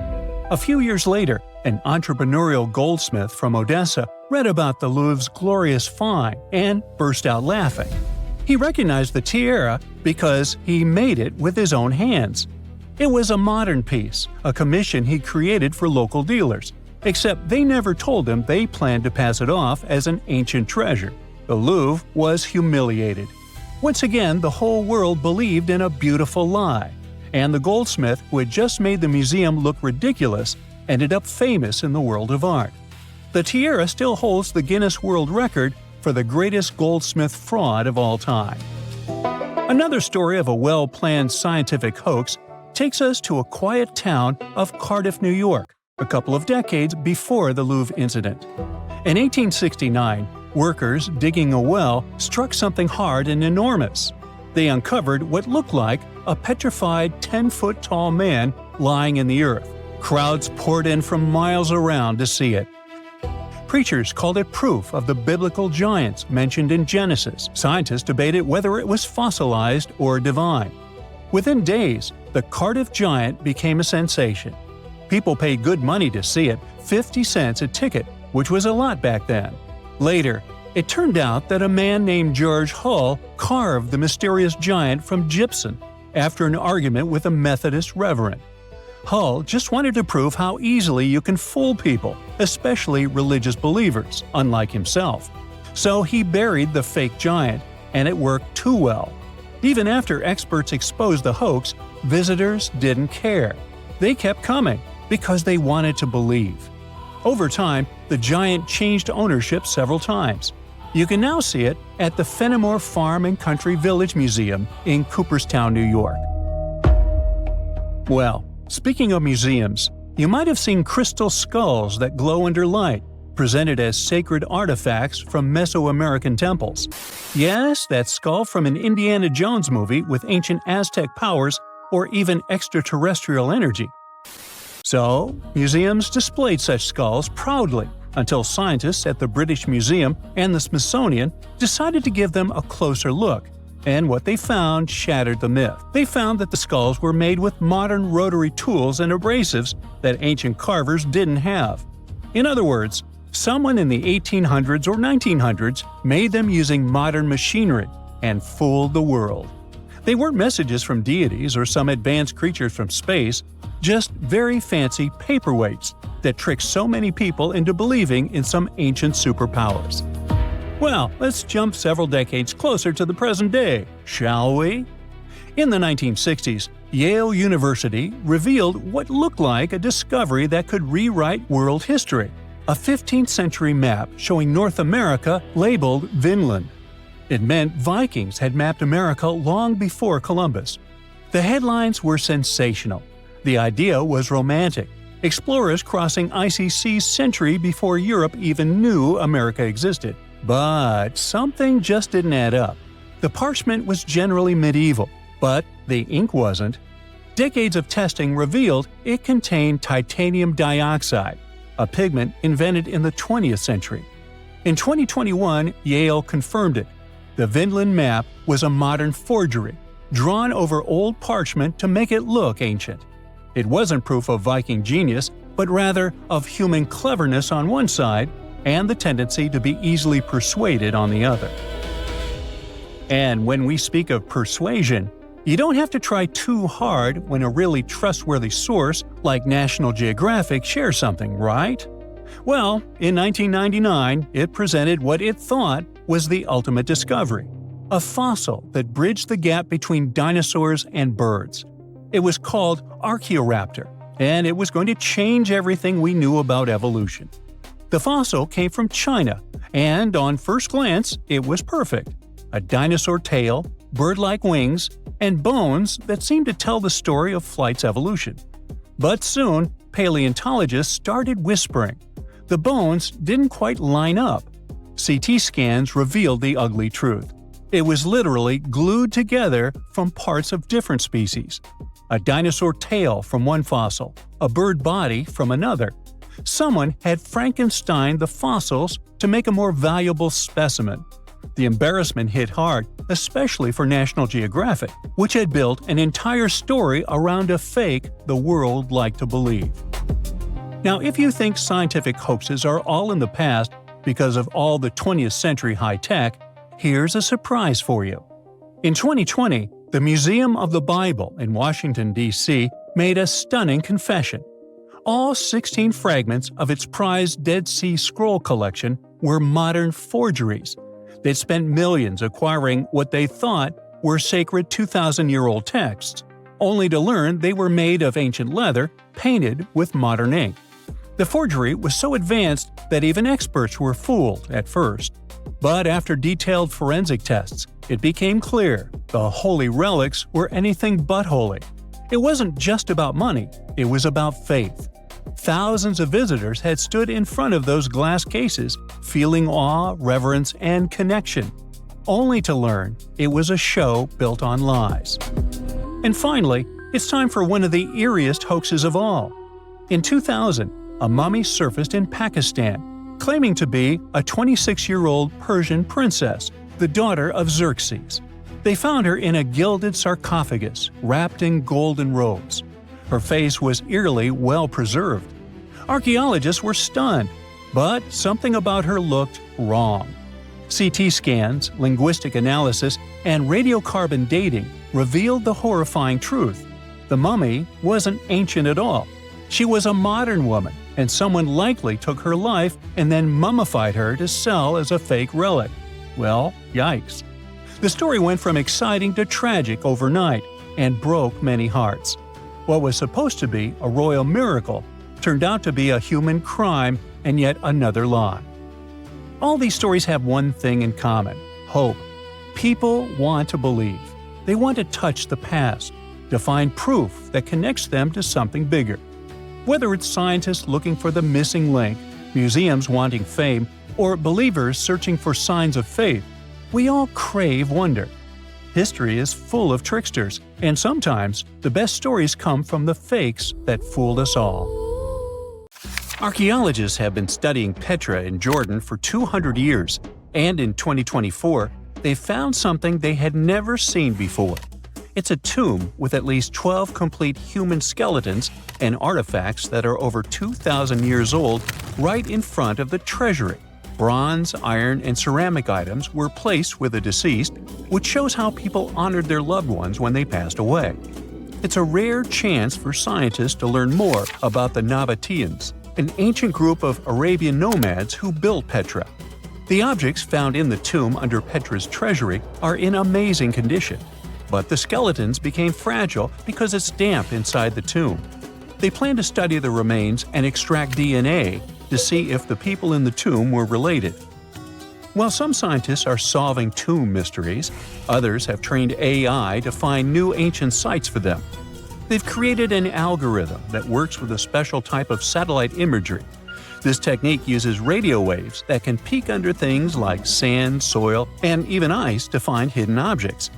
A few years later, an entrepreneurial goldsmith from Odessa read about the Louvre's glorious find and burst out laughing. He recognized the tiara because he made it with his own hands. It was a modern piece, a commission he created for local dealers, except they never told him they planned to pass it off as an ancient treasure. The Louvre was humiliated. Once again, the whole world believed in a beautiful lie, and the goldsmith who had just made the museum look ridiculous ended up famous in the world of art. The tiara still holds the Guinness World Record for the greatest goldsmith fraud of all time. Another story of a well-planned scientific hoax takes us to a quiet town of Cardiff, New York, a couple of decades before the Louvre incident. In 1869, workers digging a well struck something hard and enormous. They uncovered what looked like a petrified 10-foot-tall man lying in the earth. Crowds poured in from miles around to see it. Preachers called it proof of the biblical giants mentioned in Genesis. Scientists debated whether it was fossilized or divine. Within days, the Cardiff giant became a sensation. People paid good money to see it, 50 cents a ticket, which was a lot back then. Later, it turned out that a man named George Hull carved the mysterious giant from gypsum after an argument with a Methodist reverend. Hull just wanted to prove how easily you can fool people, especially religious believers, unlike himself. So he buried the fake giant, and it worked too well. Even after experts exposed the hoax, visitors didn't care. They kept coming because they wanted to believe. Over time, the giant changed ownership several times. You can now see it at the Fenimore Farm and Country Village Museum in Cooperstown, New York. Well, speaking of museums, you might have seen crystal skulls that glow under light, presented as sacred artifacts from Mesoamerican temples. Yes, that skull from an Indiana Jones movie with ancient Aztec powers or even extraterrestrial energy. So, museums displayed such skulls proudly until scientists at the British Museum and the Smithsonian decided to give them a closer look. And what they found shattered the myth. They found that the skulls were made with modern rotary tools and abrasives that ancient carvers didn't have. In other words, someone in the 1800s or 1900s made them using modern machinery and fooled the world. They weren't messages from deities or some advanced creatures from space, just very fancy paperweights that tricked so many people into believing in some ancient superpowers? Well, let's jump several decades closer to the present day, shall we? In the 1960s, Yale University revealed what looked like a discovery that could rewrite world history: a 15th century map showing North America labeled Vinland. It meant Vikings had mapped America long before Columbus. The headlines were sensational. The idea was romantic: explorers crossing icy seas century before Europe even knew America existed. But something just didn't add up. The parchment was generally medieval, but the ink wasn't. Decades of testing revealed it contained titanium dioxide, a pigment invented in the 20th century. In 2021, Yale confirmed it. The Vinland map was a modern forgery, drawn over old parchment to make it look ancient. It wasn't proof of Viking genius, but rather of human cleverness on one side and the tendency to be easily persuaded on the other. And when we speak of persuasion, you don't have to try too hard when a really trustworthy source like National Geographic shares something, right? Well, in 1999, it presented what it thought was the ultimate discovery: a fossil that bridged the gap between dinosaurs and birds. It was called Archaeoraptor, and it was going to change everything we knew about evolution. The fossil came from China, and on first glance, it was perfect: a dinosaur tail, bird-like wings, and bones that seemed to tell the story of flight's evolution. But soon, paleontologists started whispering. The bones didn't quite line up. CT scans revealed the ugly truth. It was literally glued together from parts of different species. A dinosaur tail from one fossil, a bird body from another. Someone had Frankensteined the fossils to make a more valuable specimen. The embarrassment hit hard, especially for National Geographic, which had built an entire story around a fake the world liked to believe. Now, if you think scientific hoaxes are all in the past because of all the 20th century high-tech, here's a surprise for you. In 2020, the Museum of the Bible in Washington, D.C. made a stunning confession. All 16 fragments of its prized Dead Sea Scroll collection were modern forgeries. They'd spent millions acquiring what they thought were sacred 2,000-year-old texts, only to learn they were made of ancient leather painted with modern ink. The forgery was so advanced that even experts were fooled at first. But after detailed forensic tests, it became clear the holy relics were anything but holy. It wasn't just about money, it was about faith. Thousands of visitors had stood in front of those glass cases, feeling awe, reverence, and connection, only to learn it was a show built on lies. And finally, it's time for one of the eeriest hoaxes of all. In 2000, a mummy surfaced in Pakistan, claiming to be a 26-year-old Persian princess, the daughter of Xerxes. They found her in a gilded sarcophagus, wrapped in golden robes. Her face was eerily well preserved. Archaeologists were stunned, but something about her looked wrong. CT scans, linguistic analysis, and radiocarbon dating revealed the horrifying truth. The mummy wasn't ancient at all. She was a modern woman, and someone likely took her life and then mummified her to sell as a fake relic. Well, yikes. The story went from exciting to tragic overnight and broke many hearts. What was supposed to be a royal miracle turned out to be a human crime and yet another lie. All these stories have one thing in common: hope. People want to believe. They want to touch the past, to find proof that connects them to something bigger. Whether it's scientists looking for the missing link, museums wanting fame, or believers searching for signs of faith, we all crave wonder. History is full of tricksters, and sometimes the best stories come from the fakes that fooled us all. Archaeologists have been studying Petra in Jordan for 200 years, and in 2024, they found something they had never seen before. It's a tomb with at least 12 complete human skeletons and artifacts that are over 2,000 years old right in front of the treasury. Bronze, iron, and ceramic items were placed with the deceased, which shows how people honored their loved ones when they passed away. It's a rare chance for scientists to learn more about the Nabateans, an ancient group of Arabian nomads who built Petra. The objects found in the tomb under Petra's treasury are in amazing condition, but the skeletons became fragile because it's damp inside the tomb. They plan to study the remains and extract DNA to see if the people in the tomb were related. While some scientists are solving tomb mysteries, others have trained AI to find new ancient sites for them. They've created an algorithm that works with a special type of satellite imagery. This technique uses radio waves that can peek under things like sand, soil, and even ice to find hidden objects.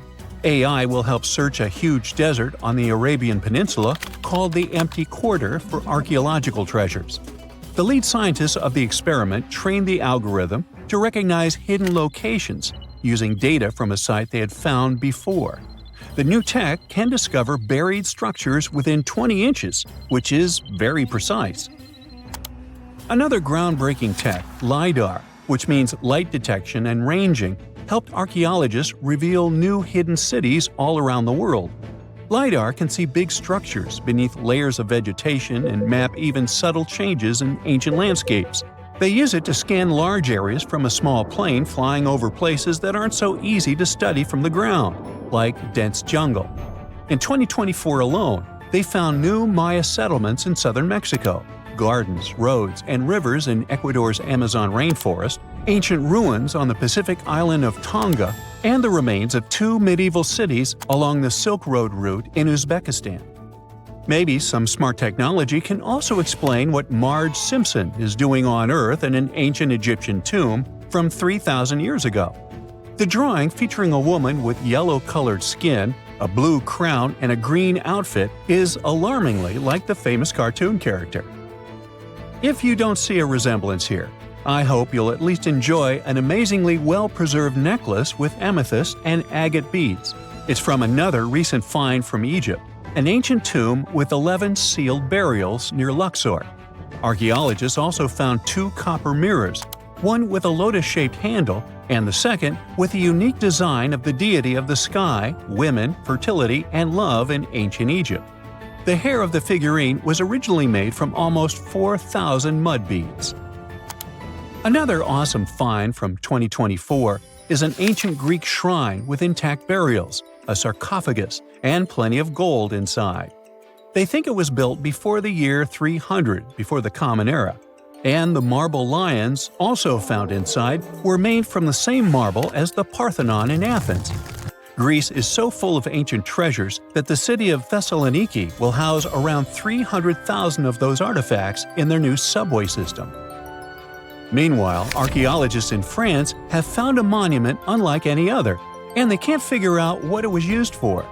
AI will help search a huge desert on the Arabian Peninsula called the Empty Quarter for archaeological treasures. The lead scientists of the experiment trained the algorithm to recognize hidden locations using data from a site they had found before. The new tech can discover buried structures within 20 inches, which is very precise. Another groundbreaking tech, LiDAR, which means light detection and ranging, helped archaeologists reveal new hidden cities all around the world. LiDAR can see big structures beneath layers of vegetation and map even subtle changes in ancient landscapes. They use it to scan large areas from a small plane flying over places that aren't so easy to study from the ground, like dense jungle. In 2024 alone, they found new Maya settlements in southern Mexico, gardens, roads, and rivers in Ecuador's Amazon rainforest, ancient ruins on the Pacific island of Tonga, and the remains of two medieval cities along the Silk Road route in Uzbekistan. Maybe some smart technology can also explain what Marge Simpson is doing on Earth in an ancient Egyptian tomb from 3,000 years ago. The drawing featuring a woman with yellow-colored skin, a blue crown, and a green outfit is alarmingly like the famous cartoon character. If you don't see a resemblance here, I hope you'll at least enjoy an amazingly well-preserved necklace with amethyst and agate beads. It's from another recent find from Egypt, an ancient tomb with 11 sealed burials near Luxor. Archaeologists also found two copper mirrors, one with a lotus-shaped handle and the second with a unique design of the deity of the sky, women, fertility, and love in ancient Egypt. The hair of the figurine was originally made from almost 4,000 mud beads. Another awesome find from 2024 is an ancient Greek shrine with intact burials, a sarcophagus, and plenty of gold inside. They think it was built before the year 300 before the Common Era, and the marble lions, also found inside, were made from the same marble as the Parthenon in Athens. Greece is so full of ancient treasures that the city of Thessaloniki will house around 300,000 of those artifacts in their new subway system. Meanwhile, archaeologists in France have found a monument unlike any other, and they can't figure out what it was used for.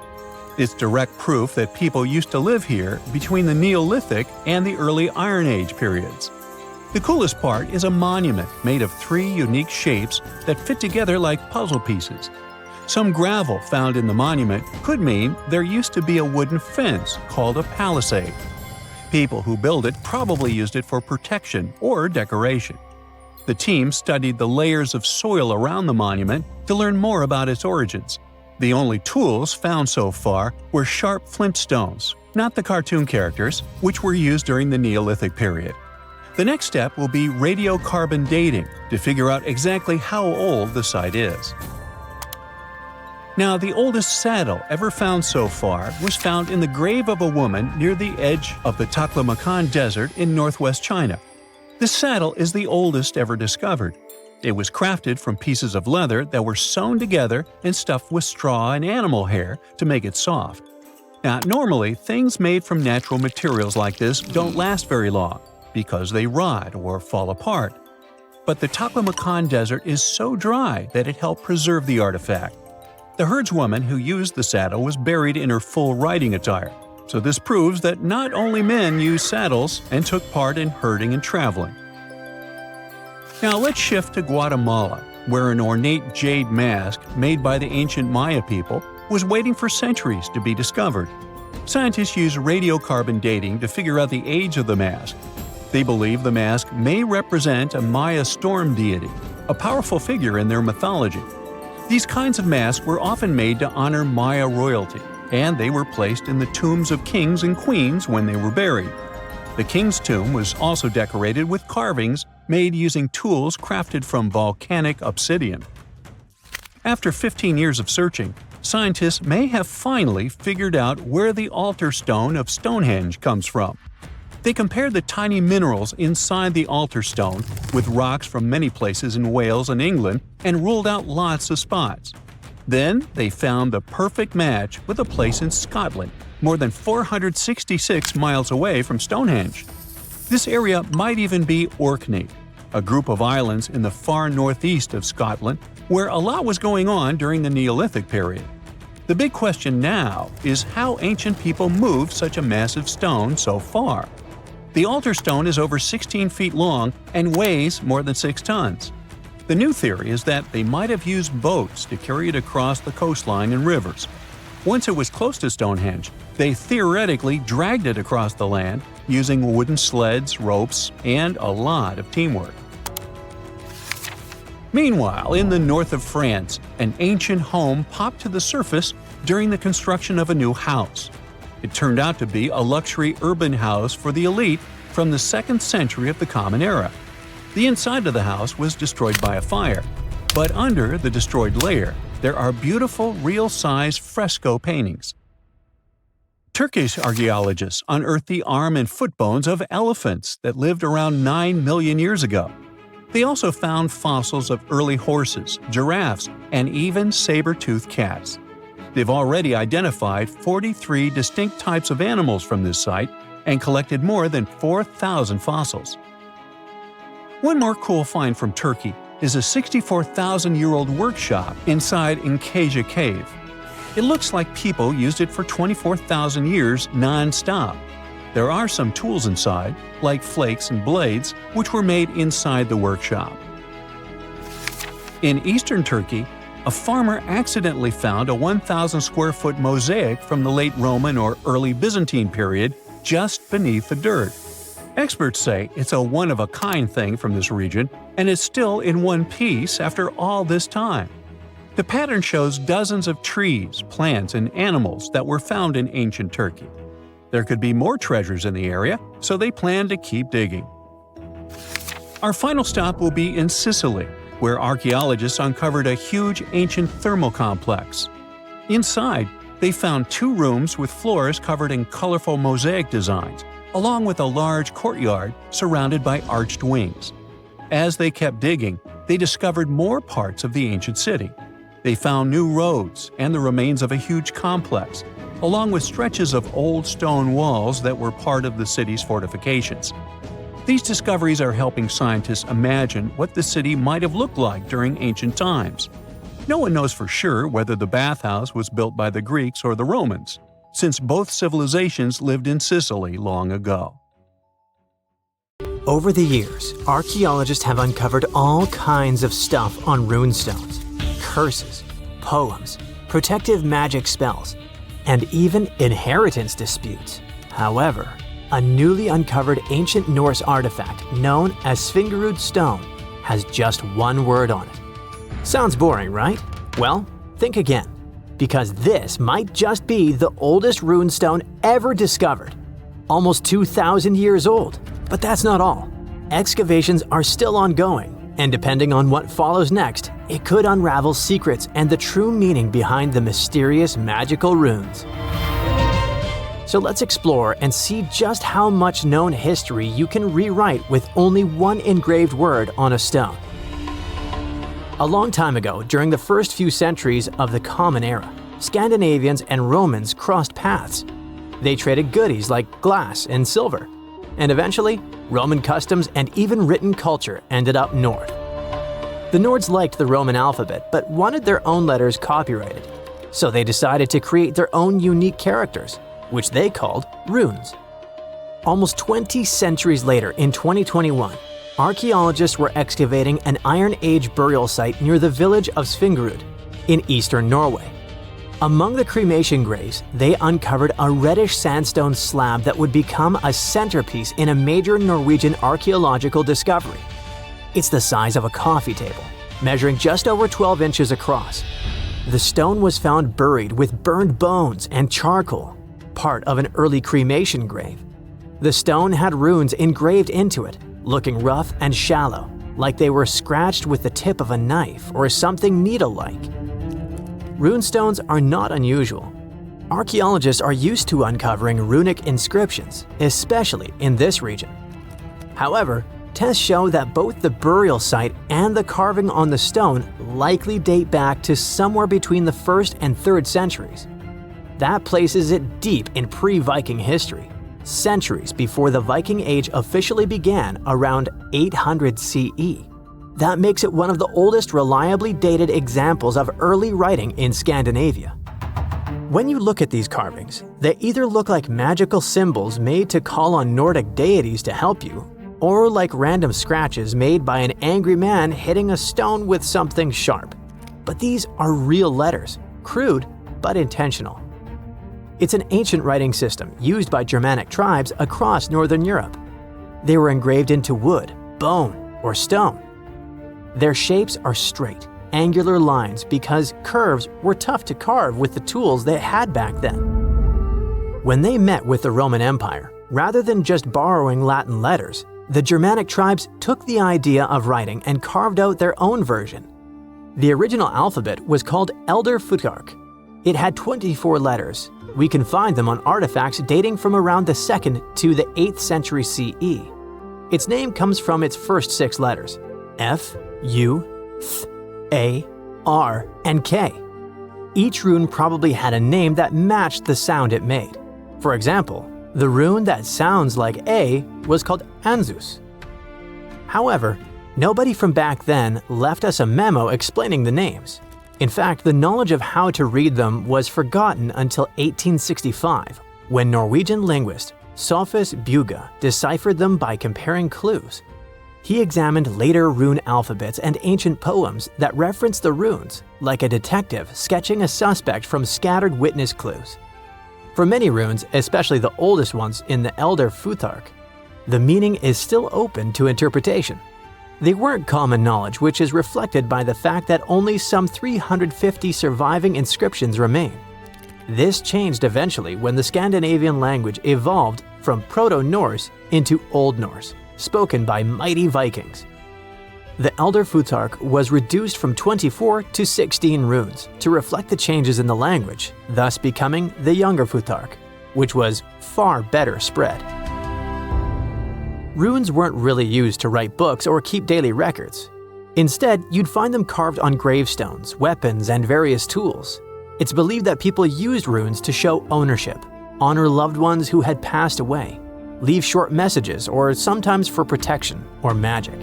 It's direct proof that people used to live here between the Neolithic and the early Iron Age periods. The coolest part is a monument made of 3 unique shapes that fit together like puzzle pieces. Some gravel found in the monument could mean there used to be a wooden fence called a palisade. People who built it probably used it for protection or decoration. The team studied the layers of soil around the monument to learn more about its origins. The only tools found so far were sharp flint stones, not the cartoon characters, which were used during the Neolithic period. The next step will be radiocarbon dating to figure out exactly how old the site is. Now, the oldest saddle ever found so far was found in the grave of a woman near the edge of the Taklamakan Desert in northwest China. This saddle is the oldest ever discovered. It was crafted from pieces of leather that were sewn together and stuffed with straw and animal hair to make it soft. Now, normally, things made from natural materials like this don't last very long because they rot or fall apart. But the Taklamakan Desert is so dry that it helped preserve the artifact. The herdswoman who used the saddle was buried in her full riding attire, so this proves that not only men used saddles and took part in herding and traveling. Now let's shift to Guatemala, where an ornate jade mask made by the ancient Maya people was waiting for centuries to be discovered. Scientists use radiocarbon dating to figure out the age of the mask. They believe the mask may represent a Maya storm deity, a powerful figure in their mythology. These kinds of masks were often made to honor Maya royalty, and they were placed in the tombs of kings and queens when they were buried. The king's tomb was also decorated with carvings made using tools crafted from volcanic obsidian. After 15 years of searching, scientists may have finally figured out where the altar stone of Stonehenge comes from. They compared the tiny minerals inside the altar stone with rocks from many places in Wales and England and ruled out lots of spots. Then they found the perfect match with a place in Scotland, more than 466 miles away from Stonehenge. This area might even be Orkney, a group of islands in the far northeast of Scotland where a lot was going on during the Neolithic period. The big question now is how ancient people moved such a massive stone so far. The altar stone is over 16 feet long and weighs more than 6 tons. The new theory is that they might have used boats to carry it across the coastline and rivers. Once it was close to Stonehenge, they theoretically dragged it across the land using wooden sleds, ropes, and a lot of teamwork. Meanwhile, in the north of France, an ancient home popped to the surface during the construction of a new house. It turned out to be a luxury urban house for the elite from the 2nd century of the Common Era. The inside of the house was destroyed by a fire, but under the destroyed layer, there are beautiful real-size fresco paintings. Turkish archaeologists unearthed the arm and foot bones of elephants that lived around 9 million years ago. They also found fossils of early horses, giraffes, and even saber-toothed cats. They've already identified 43 distinct types of animals from this site and collected more than 4,000 fossils. One more cool find from Turkey is a 64,000-year-old workshop inside Enkaja Cave. It looks like people used it for 24,000 years non-stop. There are some tools inside, like flakes and blades, which were made inside the workshop. In eastern Turkey, a farmer accidentally found a 1,000-square-foot mosaic from the late Roman or early Byzantine period just beneath the dirt. Experts say it's a one-of-a-kind thing from this region, and it's still in one piece after all this time. The pattern shows dozens of trees, plants, and animals that were found in ancient Turkey. There could be more treasures in the area, so they plan to keep digging. Our final stop will be in Sicily, where archaeologists uncovered a huge ancient thermal complex. Inside, they found 2 rooms with floors covered in colorful mosaic designs, along with a large courtyard surrounded by arched wings. As they kept digging, they discovered more parts of the ancient city. They found new roads and the remains of a huge complex, along with stretches of old stone walls that were part of the city's fortifications. These discoveries are helping scientists imagine what the city might have looked like during ancient times. No one knows for sure whether the bathhouse was built by the Greeks or the Romans, since both civilizations lived in Sicily long ago. Over the years, archaeologists have uncovered all kinds of stuff on runestones, curses, poems, protective magic spells, and even inheritance disputes. However, a newly uncovered ancient Norse artifact known as fingerroot stone has just one word on it. Sounds boring, right? Well, think again, because this might just be the oldest runestone ever discovered, almost 2,000 years old. But that's not all. Excavations are still ongoing, and depending on what follows next, it could unravel secrets and the true meaning behind the mysterious magical runes. So let's explore and see just how much known history you can rewrite with only one engraved word on a stone. A long time ago, during the first few centuries of the Common Era, Scandinavians and Romans crossed paths. They traded goodies like glass and silver. And eventually, Roman customs and even written culture ended up north. The Nords liked the Roman alphabet but wanted their own letters copyrighted, so they decided to create their own unique characters, which they called runes. Almost 20 centuries later, in 2021, archaeologists were excavating an Iron Age burial site near the village of Fingerroot in eastern Norway. Among the cremation graves, they uncovered a reddish sandstone slab that would become a centerpiece in a major Norwegian archaeological discovery. It's the size of a coffee table, measuring just over 12 inches across. The stone was found buried with burned bones and charcoal, part of an early cremation grave. The stone had runes engraved into it, looking rough and shallow, like they were scratched with the tip of a knife or something needle-like. Runestones are not unusual. Archaeologists are used to uncovering runic inscriptions, especially in this region. However, tests show that both the burial site and the carving on the stone likely date back to somewhere between the 1st and 3rd centuries. That places it deep in pre-Viking history, centuries before the Viking Age officially began around 800 CE. That makes it one of the oldest reliably dated examples of early writing in Scandinavia. When you look at these carvings, they either look like magical symbols made to call on Nordic deities to help you, or like random scratches made by an angry man hitting a stone with something sharp. But these are real letters, crude but intentional. It's an ancient writing system used by Germanic tribes across Northern Europe. They were engraved into wood, bone, or stone. Their shapes are straight, angular lines because curves were tough to carve with the tools they had back then. When they met with the Roman Empire, rather than just borrowing Latin letters, the Germanic tribes took the idea of writing and carved out their own version. The original alphabet was called Elder Futhark. It had 24 letters. We can find them on artifacts dating from around the 2nd to the 8th century CE. Its name comes from its first 6 letters: F, U, Th, A, R, and K. Each rune probably had a name that matched the sound it made. For example, the rune that sounds like A was called Anzus. However, nobody from back then left us a memo explaining the names. In fact, the knowledge of how to read them was forgotten until 1865, when Norwegian linguist Sophus Bugge deciphered them by comparing clues. He examined later rune alphabets and ancient poems that referenced the runes, like a detective sketching a suspect from scattered witness clues. For many runes, especially the oldest ones in the Elder Futhark, the meaning is still open to interpretation. They weren't common knowledge, which is reflected by the fact that only some 350 surviving inscriptions remain. This changed eventually when the Scandinavian language evolved from Proto-Norse into Old Norse, spoken by mighty Vikings. The Elder Futhark was reduced from 24 to 16 runes to reflect the changes in the language, thus becoming the Younger Futhark, which was far better spread. Runes weren't really used to write books or keep daily records. Instead, you'd find them carved on gravestones, weapons, and various tools. It's believed that people used runes to show ownership, honor loved ones who had passed away, leave short messages, or sometimes for protection or magic.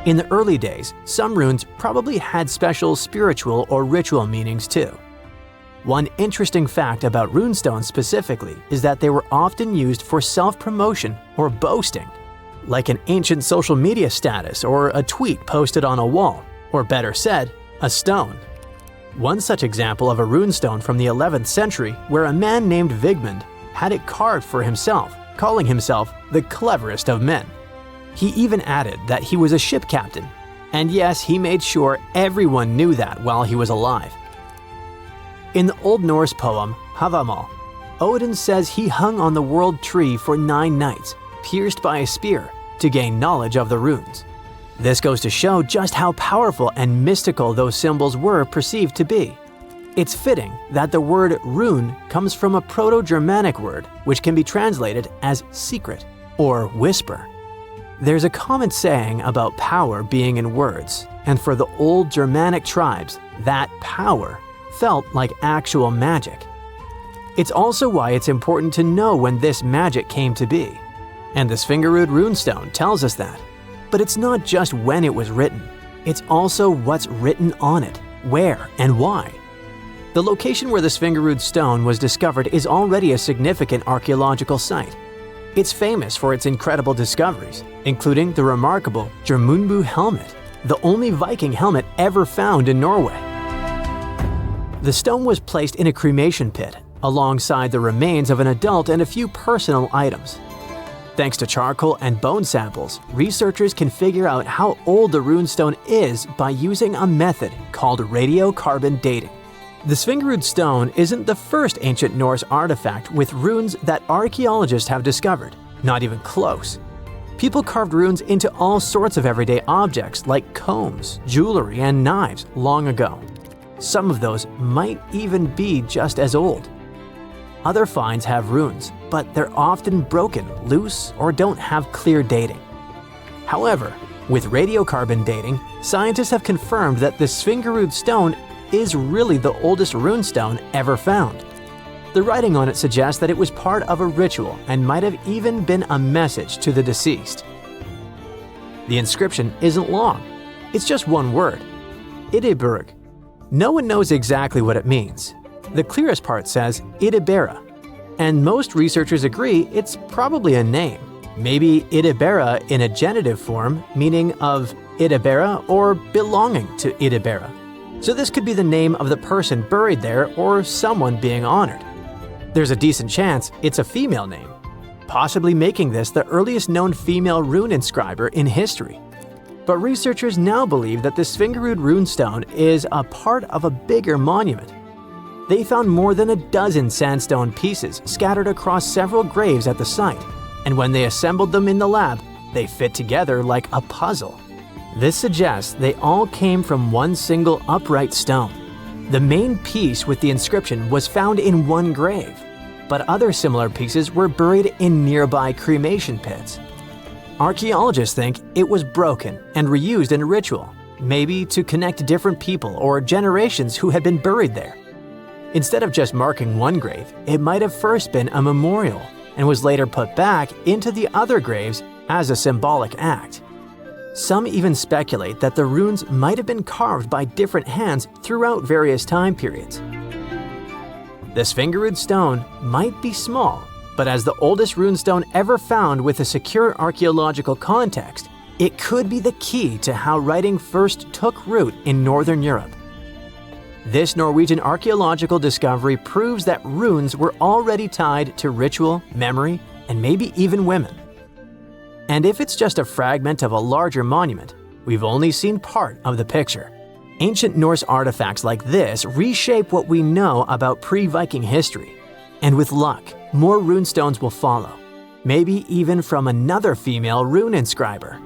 In the early days, some runes probably had special spiritual or ritual meanings too. One interesting fact about runestones specifically is that they were often used for self-promotion or boasting, like an ancient social media status or a tweet posted on a wall, or better said, a stone. One such example of a runestone from the 11th century where a man named Vigmund had it carved for himself, calling himself the cleverest of men. He even added that he was a ship captain, and yes, he made sure everyone knew that while he was alive. In the Old Norse poem Havamal, Odin says he hung on the world tree for 9 nights, pierced by a spear, to gain knowledge of the runes. This goes to show just how powerful and mystical those symbols were perceived to be. It's fitting that the word rune comes from a Proto-Germanic word which can be translated as secret or whisper. There's a common saying about power being in words, and for the old Germanic tribes, that power felt like actual magic. It's also why it's important to know when this magic came to be. And this fingerroot runestone tells us that. But it's not just when it was written, it's also what's written on it, where, and why. The location where this fingerroot stone was discovered is already a significant archaeological site. It's famous for its incredible discoveries, including the remarkable Geirmundbu helmet, the only Viking helmet ever found in Norway. The stone was placed in a cremation pit, alongside the remains of an adult and a few personal items. Thanks to charcoal and bone samples, researchers can figure out how old the runestone is by using a method called radiocarbon dating. The fingerroot stone isn't the first ancient Norse artifact with runes that archaeologists have discovered, not even close. People carved runes into all sorts of everyday objects like combs, jewelry, and knives long ago. Some of those might even be just as old. Other finds have runes, but they're often broken, loose, or don't have clear dating. However, with radiocarbon dating, scientists have confirmed that the fingerroot stone is really the oldest runestone ever found. The writing on it suggests that it was part of a ritual and might have even been a message to the deceased. The inscription isn't long. It's just one word, Idiburg. No one knows exactly what it means. The clearest part says Idibera, and most researchers agree it's probably a name. Maybe Idibera in a genitive form, meaning of Idibera or belonging to Idibera. So this could be the name of the person buried there or someone being honored. There's a decent chance it's a female name, possibly making this the earliest known female rune inscriber in history. But researchers now believe that this fingerroot runestone is a part of a bigger monument. They found more than a dozen sandstone pieces scattered across several graves at the site, and when they assembled them in the lab, they fit together like a puzzle. This suggests they all came from one single upright stone. The main piece with the inscription was found in one grave, but other similar pieces were buried in nearby cremation pits. Archaeologists think it was broken and reused in a ritual, maybe to connect different people or generations who had been buried there. Instead of just marking one grave, it might have first been a memorial and was later put back into the other graves as a symbolic act. Some even speculate that the runes might have been carved by different hands throughout various time periods. This fingerroot stone might be small, but as the oldest runestone ever found with a secure archaeological context, it could be the key to how writing first took root in Northern Europe. This Norwegian archaeological discovery proves that runes were already tied to ritual, memory, and maybe even women. And if it's just a fragment of a larger monument, we've only seen part of the picture. Ancient Norse artifacts like this reshape what we know about pre-Viking history. And with luck, more runestones will follow, maybe even from another female rune inscriber.